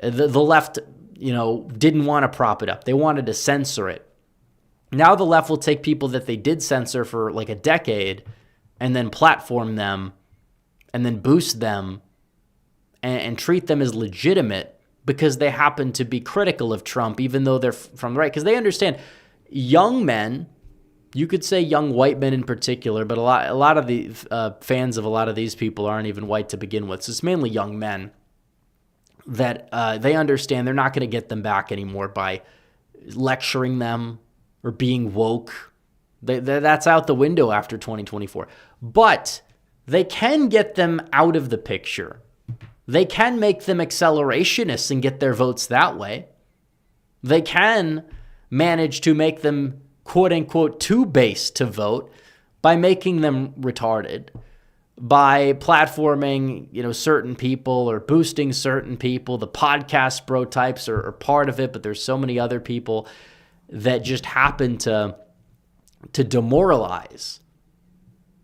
The left, didn't want to prop it up. They wanted to censor it. Now the left will take people that they did censor for like a decade and then platform them and then boost them and treat them as legitimate because they happen to be critical of Trump, even though they're from the right. Because they understand young men, you could say young white men in particular, but a lot of the fans of a lot of these people aren't even white to begin with. So it's mainly young men that they understand they're not going to get them back anymore by lecturing them or being woke. That's out the window after 2024. But they can get them out of the picture. They can make them accelerationists and get their votes that way. They can manage to make them, quote unquote, too base to vote by making them retarded, by platforming, certain people or boosting certain people. The podcast bro types are part of it, but there's so many other people that just happen to demoralize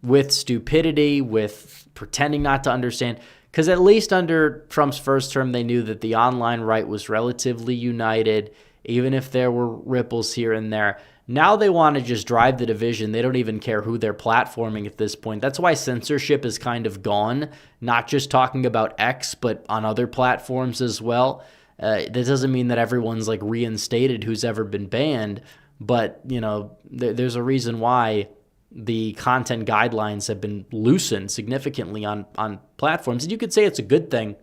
with stupidity, with pretending not to understand. Because at least under Trump's first term, they knew that the online right was relatively united, even if there were ripples here and there. Now they want to just drive the division. They don't even care who they're platforming at this point. That's why censorship is kind of gone, not just talking about X, but on other platforms as well. That doesn't mean that everyone's like reinstated who's ever been banned, but there's a reason why the content guidelines have been loosened significantly on platforms. And you could say it's a good thing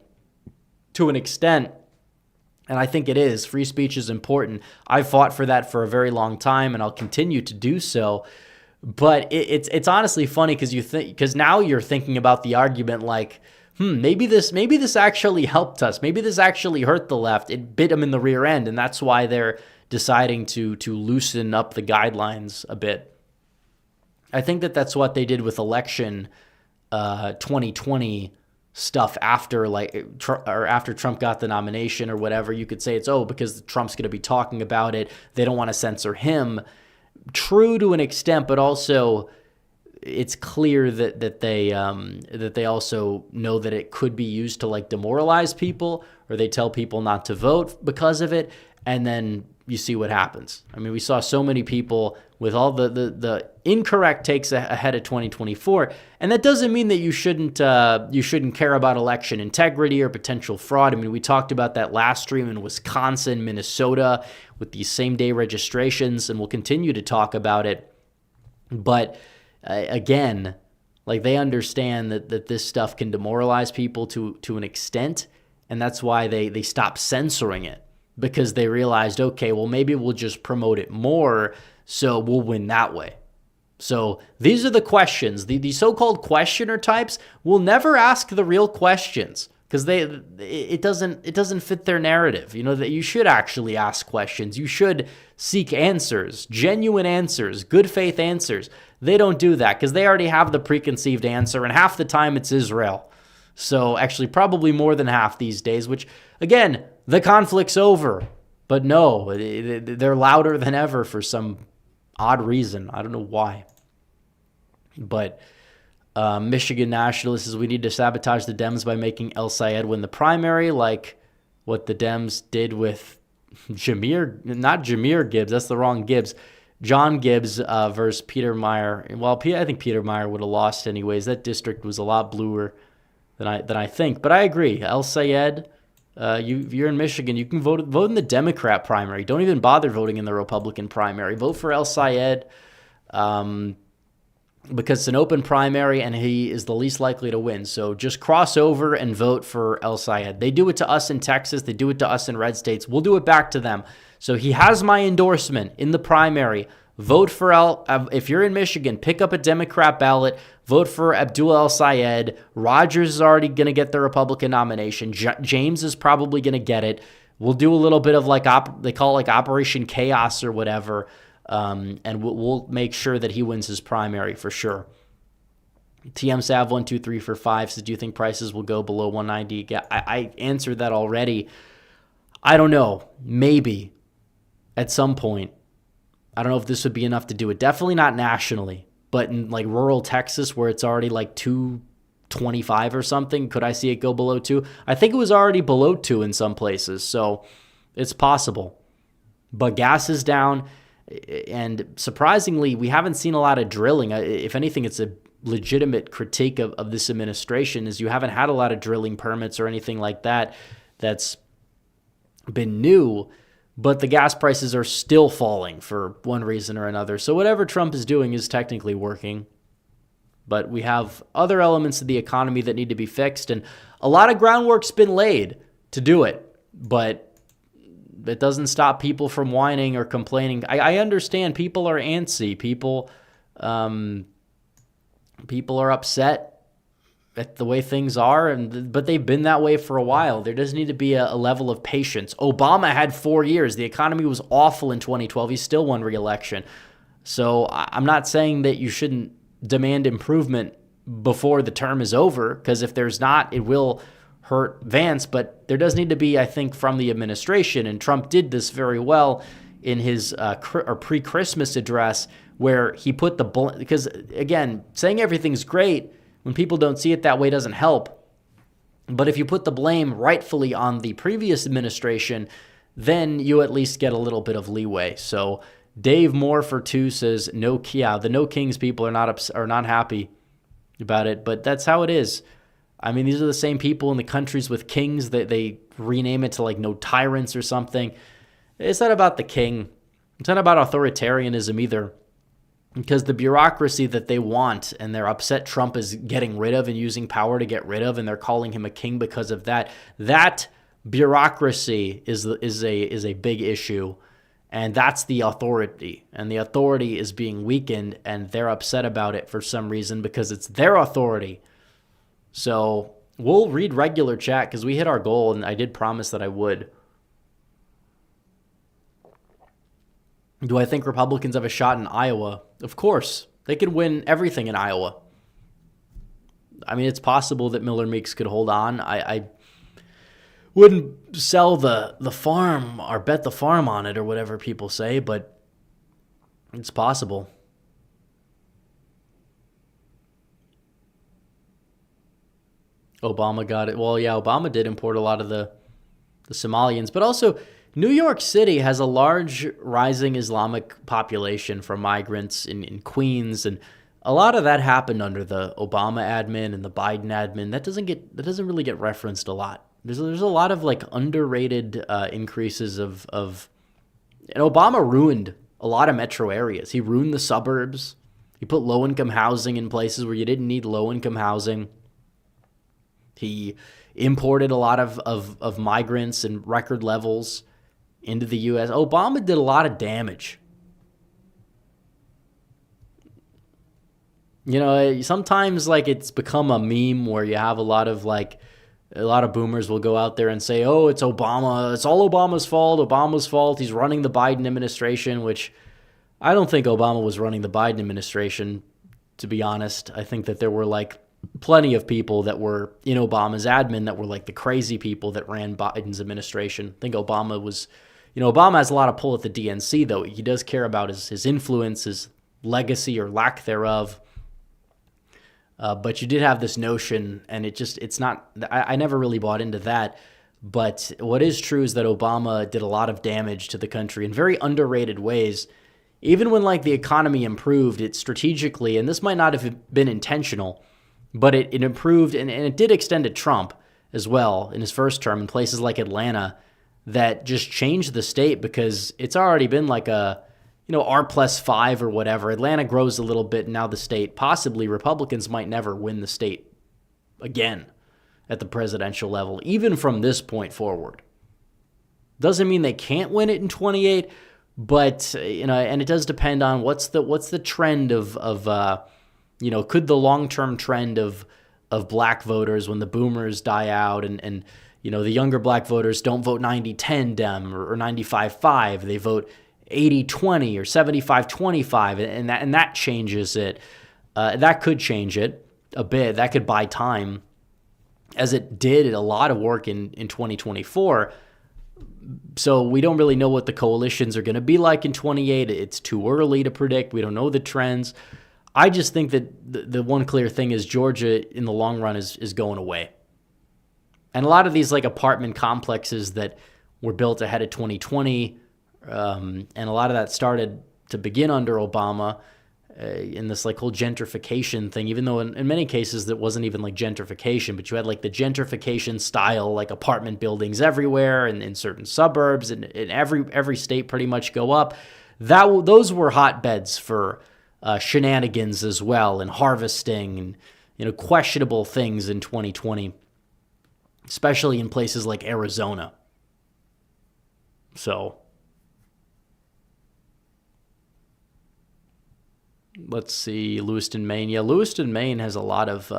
to an extent, and I think it is. Free speech is important. I've fought for that for a very long time, and I'll continue to do so. But it's honestly funny because now you're thinking about the argument like, maybe this actually helped us. Maybe this actually hurt the left. It bit them in the rear end, and that's why they're deciding to loosen up the guidelines a bit. I think that's what they did with election 2020 stuff after Trump got the nomination or whatever. You could say it's because Trump's going to be talking about it. They don't want to censor him. True to an extent, but also it's clear that they also know that it could be used to like demoralize people, or they tell people not to vote because of it, and then you see what happens. I mean, we saw so many people with all the incorrect takes ahead of 2024, and that doesn't mean that you shouldn't care about election integrity or potential fraud. I mean, we talked about that last stream in Wisconsin, Minnesota, with these same-day registrations, and we'll continue to talk about it. But again, like they understand that this stuff can demoralize people to an extent, and that's why they stopped censoring it. Because they realized, okay, well, maybe we'll just promote it more, so we'll win that way. So these are the questions. The so-called questioner types will never ask the real questions because it doesn't fit their narrative. That you should actually ask questions. You should seek answers, genuine answers, good faith answers. They don't do that because they already have the preconceived answer, and half the time it's Israel. So actually probably more than half these days, which, again, the conflict's over. But no, they're louder than ever for some odd reason. I don't know why. But Michigan nationalist says we need to sabotage the Dems by making El Sayed win the primary, like what the Dems did with not Jameer Gibbs. That's the wrong Gibbs. John Gibbs versus Peter Meyer. Well, I think Peter Meyer would have lost anyways. That district was a lot bluer than I think. But I agree. El Sayed, you're in Michigan, you can vote in the Democrat primary. Don't even bother voting in the Republican primary. Vote for El Sayed because it's an open primary and he is the least likely to win. So just cross over and vote for El Sayed. They do it to us in Texas. They do it to us in red states. We'll do it back to them. So he has my endorsement in the primary. Vote for if you're in Michigan, pick up a Democrat ballot, vote for Abdul El Sayed. Rogers is already going to get the Republican nomination. James is probably going to get it. We'll do a little bit of they call it Operation Chaos or whatever, and we'll make sure that he wins his primary for sure. TM Sav 123 for 5 says, do you think prices will go below 190? I answered that already. I don't know. Maybe at some point. I don't know if this would be enough to do it. Definitely not nationally, but in like rural Texas where it's already like 225 or something, could I see it go below 2? I think it was already below 2 in some places, so it's possible. But gas is down. And surprisingly, we haven't seen a lot of drilling. If anything, it's a legitimate critique of this administration, is you haven't had a lot of drilling permits or anything like that that's been new, but the gas prices are still falling for one reason or another. So whatever Trump is doing is technically working. But we have other elements of the economy that need to be fixed, and a lot of groundwork's been laid to do it, but it doesn't stop people from whining or complaining. I understand people are antsy. People are upset at the way things are, but they've been that way for a while. There does need to be a level of patience. Obama had 4 years. The economy was awful in 2012. He still won re-election. So I'm not saying that you shouldn't demand improvement before the term is over, because if there's not, it will hurt Vance. But there does need to be, I think, from the administration, and Trump did this very well in his pre-Christmas address, where he put because again, saying everything's great when people don't see it that way doesn't help. But if you put the blame rightfully on the previous administration, then you at least get a little bit of leeway. So Dave Moore for 2 says, the No Kings people are not happy about it, but that's how it is. I mean, these are the same people in the countries with kings that they rename it to like No Tyrants or something. It's not about the king. It's not about authoritarianism either, because the bureaucracy that they want and they're upset Trump is getting rid of and using power to get rid of, and they're calling him a king because of that. That bureaucracy is a big issue. And that's the authority. And the authority is being weakened, and they're upset about it for some reason because it's their authority. So we'll read regular chat because we hit our goal, and I did promise that I would. Do I think Republicans have a shot in Iowa? Of course. They could win everything in Iowa. I mean, it's possible that Miller Meeks could hold on. I wouldn't sell the farm or bet the farm on it or whatever people say, but it's possible. Obama got it. Well, yeah, Obama did import a lot of the Somalians, but also New York City has a large rising Islamic population from migrants in Queens, and a lot of that happened under the Obama admin and the Biden admin. That doesn't really get referenced a lot. There's a lot of like underrated increases of and Obama ruined a lot of metro areas. He ruined the suburbs. He put low-income housing in places where you didn't need low-income housing. He imported a lot of migrants and record levels into the U.S. Obama did a lot of damage. You know, sometimes like it's become a meme where you have a lot of boomers will go out there and say, oh, it's Obama. It's all Obama's fault. He's running the Biden administration, which I don't think Obama was running the Biden administration, to be honest. I think that there were like plenty of people that were in Obama's admin that were like the crazy people that ran Biden's administration. I think Obama has a lot of pull at the DNC, though. He does care about his influence, his legacy or lack thereof. But you did have this notion, and it's not, I never really bought into that. But what is true is that Obama did a lot of damage to the country in very underrated ways. Even when like the economy improved, it strategically, and this might not have been intentional, but it improved, and it did extend to Trump as well in his first term in places like Atlanta that just changed the state, because it's already been like a, R+5 or whatever. Atlanta grows a little bit, and now the state, possibly Republicans might never win the state again at the presidential level, even from this point forward. Doesn't mean they can't win it in 28, but, and it does depend on what's the trend of could the long-term trend of black voters when the boomers die out and the younger black voters don't vote 90-10 Dem or 95-5. They vote 80-20 or 75-25, and that changes it. That could change it a bit. That could buy time, as it did a lot of work in 2024. So we don't really know what the coalitions are going to be like in 28. It's too early to predict. We don't know the trends. I just think that the one clear thing is Georgia in the long run is going away. And a lot of these like apartment complexes that were built ahead of 2020, and a lot of that started to begin under Obama in this like whole gentrification thing, even though in many cases that wasn't even like gentrification, but you had like the gentrification style, like apartment buildings everywhere and in certain suburbs and in every state pretty much go up. Those were hotbeds for shenanigans as well, and harvesting and questionable things in 2020, especially in places like Arizona. So let's see, Lewiston, Maine. Yeah, Lewiston, Maine has a lot of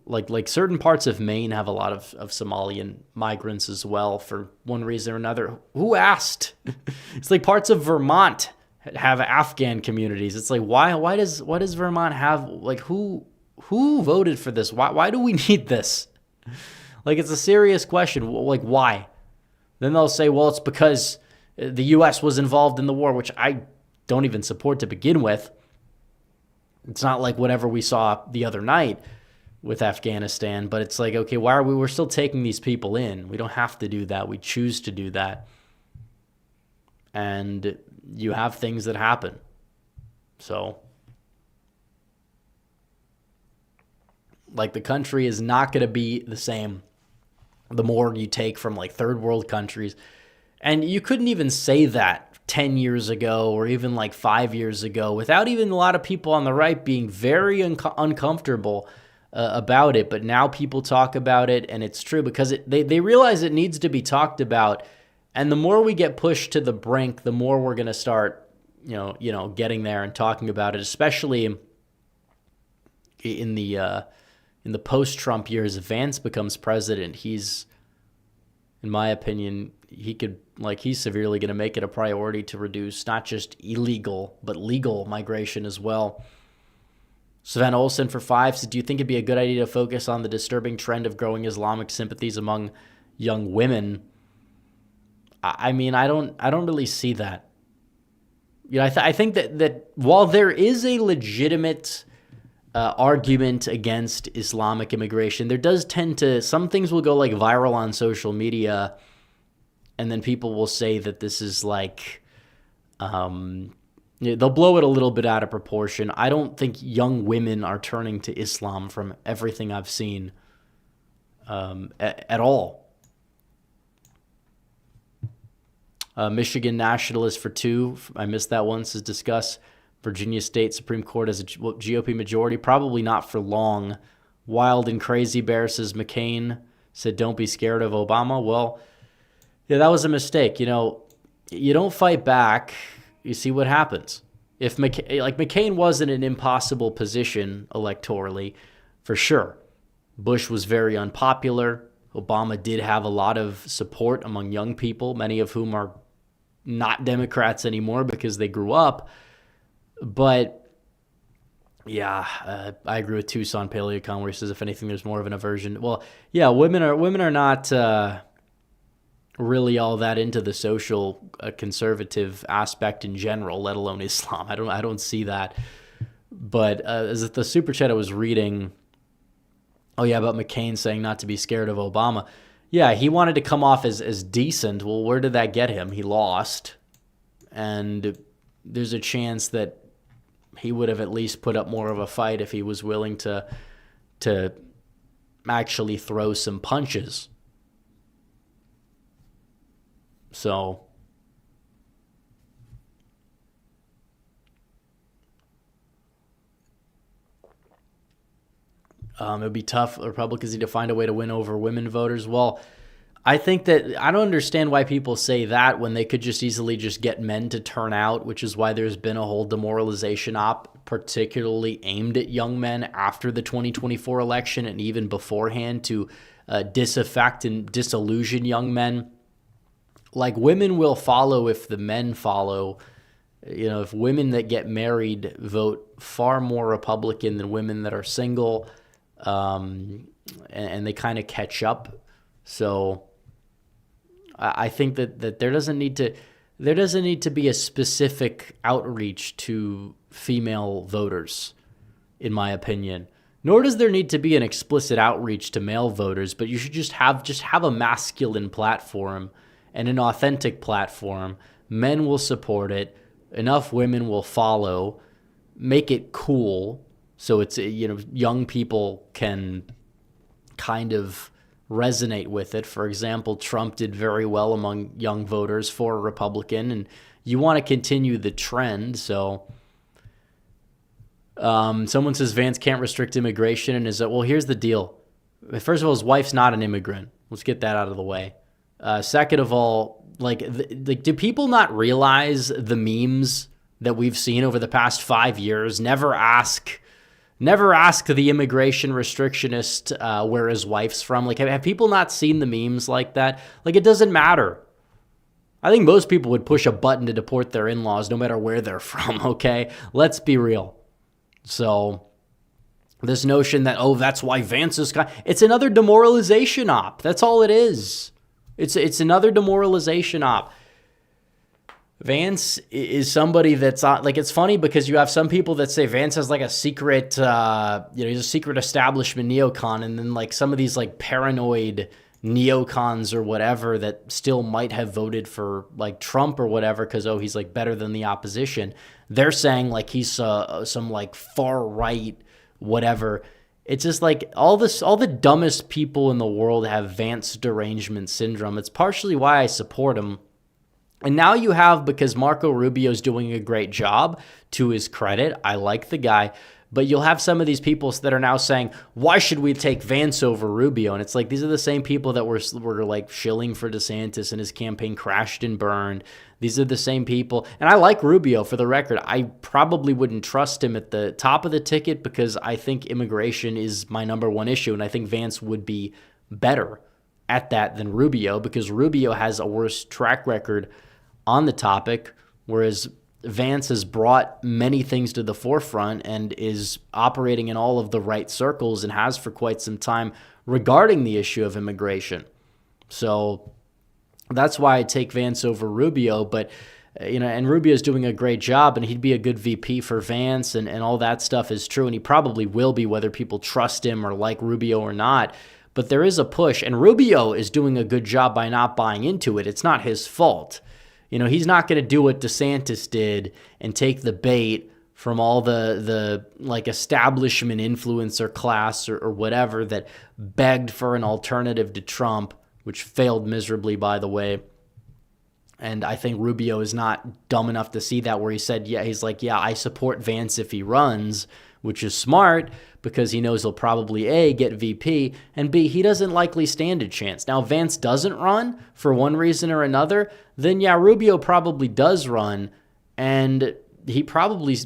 like certain parts of Maine have a lot of Somalian migrants as well for one reason or another. Who asked? It's like parts of Vermont have Afghan communities. It's like why does Vermont have, like, who voted for this? Why do we need this? Like, it's a serious question. Like, why? Then they'll say, well, it's because the U.S. was involved in the war, which I don't even support to begin with. It's not like whatever we saw the other night with Afghanistan, but it's like, okay, we're still taking these people in. We don't have to do that. We choose to do that. And you have things that happen. So, like, the country is not going to be the same the more you take from like third world countries. And you couldn't even say that 10 years ago or even like 5 years ago without even a lot of people on the right being very uncomfortable about it. But now people talk about it, and it's true because they realize it needs to be talked about. And the more we get pushed to the brink, the more we're going to start, getting there and talking about it, especially in the post-Trump years. If Vance becomes president, he's, in my opinion, he's severely going to make it a priority to reduce not just illegal, but legal migration as well. Savannah Olson for 5 said, do you think it'd be a good idea to focus on the disturbing trend of growing Islamic sympathies among young women? I mean, I don't really see that. I think that while there is a legitimate argument against Islamic immigration, there does tend to, some things will go like viral on social media, and then people will say that this is like, they'll blow it a little bit out of proportion. I don't think young women are turning to Islam from everything I've seen at all. Michigan nationalist for 2. I missed that one. Says discuss Virginia State Supreme Court as a GOP majority. Probably not for long. Wild and Crazy Bear says McCain said don't be scared of Obama. Well, yeah, that was a mistake. You don't fight back. You see what happens. If McCain wasn't in an impossible position electorally, for sure. Bush was very unpopular. Obama did have a lot of support among young people, many of whom are not Democrats anymore because they grew up. But yeah, I agree with Tucson Paleocon where he says, if anything, there's more of an aversion. Well, yeah, women are not really all that into the social conservative aspect in general, let alone Islam. I don't see that. But as the super chat I was reading, about McCain saying not to be scared of Obama. Yeah, he wanted to come off as decent. Well, where did that get him? He lost. And there's a chance that he would have at least put up more of a fight if he was willing to actually throw some punches. So it would be tough. Republicans need to find a way to win over women voters. Well, I think that I don't understand why people say that when they could just easily just get men to turn out, which is why there's been a whole demoralization op, particularly aimed at young men after the 2024 election and even beforehand to disaffect and disillusion young men. Like, women will follow if the men follow. If women that get married vote far more Republican than women that are single, and they kind of catch up. So I think that there doesn't need to be a specific outreach to female voters, in my opinion. Nor does there need to be an explicit outreach to male voters, but you should just have a masculine platform and an authentic platform. Men will support it. enough women will follow, make it cool so it's, young people can kind of resonate with it. For example, Trump did very well among young voters for a Republican, and you want to continue the trend. So someone says Vance can't restrict immigration, and is that, well, here's the deal. First of all, his wife's not an immigrant. Let's get that out of the way. Second of all, do people not realize the memes that we've seen over the past 5 years? Never ask the immigration restrictionist where his wife's from. Like, have people not seen the memes like that? Like, it doesn't matter. I think most people would push a button to deport their in-laws no matter where they're from, okay? Let's be real. So this notion that, that's why Vance is... It's another demoralization op. That's all it is. It's another demoralization op. Vance is somebody that's it's funny because you have some people that say Vance has like a secret, he's a secret establishment neocon, and then like some of these like paranoid neocons or whatever that still might have voted for like Trump or whatever because he's like better than the opposition. They're saying like he's some like far right whatever. It's just like all the dumbest people in the world have Vance derangement syndrome. It's partially why I support him. And now you have, because Marco Rubio's doing a great job, to his credit, I like the guy, but you'll have some of these people that are now saying, why should we take Vance over Rubio? And it's like, these are the same people that were like shilling for DeSantis and his campaign crashed and burned. These are the same people. And I like Rubio, for the record. I probably wouldn't trust him at the top of the ticket because I think immigration is my number one issue. And I think Vance would be better at that than Rubio because Rubio has a worse track record on the topic, whereas Vance has brought many things to the forefront and is operating in all of the right circles and has for quite some time regarding the issue of immigration. So that's why I take Vance over Rubio, but and Rubio's doing a great job and he'd be a good VP for Vance and all that stuff is true, and he probably will be whether people trust him or like Rubio or not. But there is a push, and Rubio is doing a good job by not buying into it. It's not his fault. He's not going to do what DeSantis did and take the bait from all the like establishment influencer class or whatever that begged for an alternative to Trump, which failed miserably, by the way. And I think Rubio is not dumb enough to see that, where he said, I support Vance if he runs, which is smart because he knows he'll probably A, get VP, and B, he doesn't likely stand a chance. Now, if Vance doesn't run for one reason or another, then Rubio probably does run, and he probably,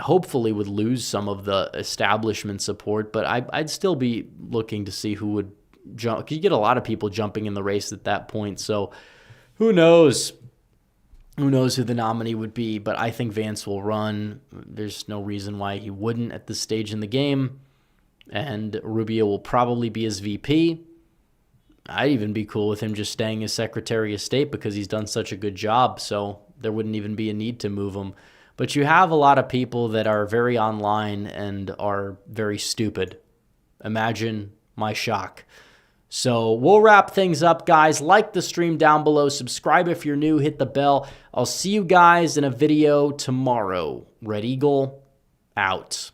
hopefully would lose some of the establishment support, but I'd still be looking to see who would jump. You get a lot of people jumping in the race at that point, so who knows? Who knows who the nominee would be, but I think Vance will run. There's no reason why he wouldn't at this stage in the game. And Rubio will probably be his VP. I'd even be cool with him just staying as Secretary of State because he's done such a good job, so there wouldn't even be a need to move him. But you have a lot of people that are very online and are very stupid. Imagine my shock. So we'll wrap things up, guys. Like the stream down below. Subscribe if you're new. Hit the bell. I'll see you guys in a video tomorrow. Red Eagle, out.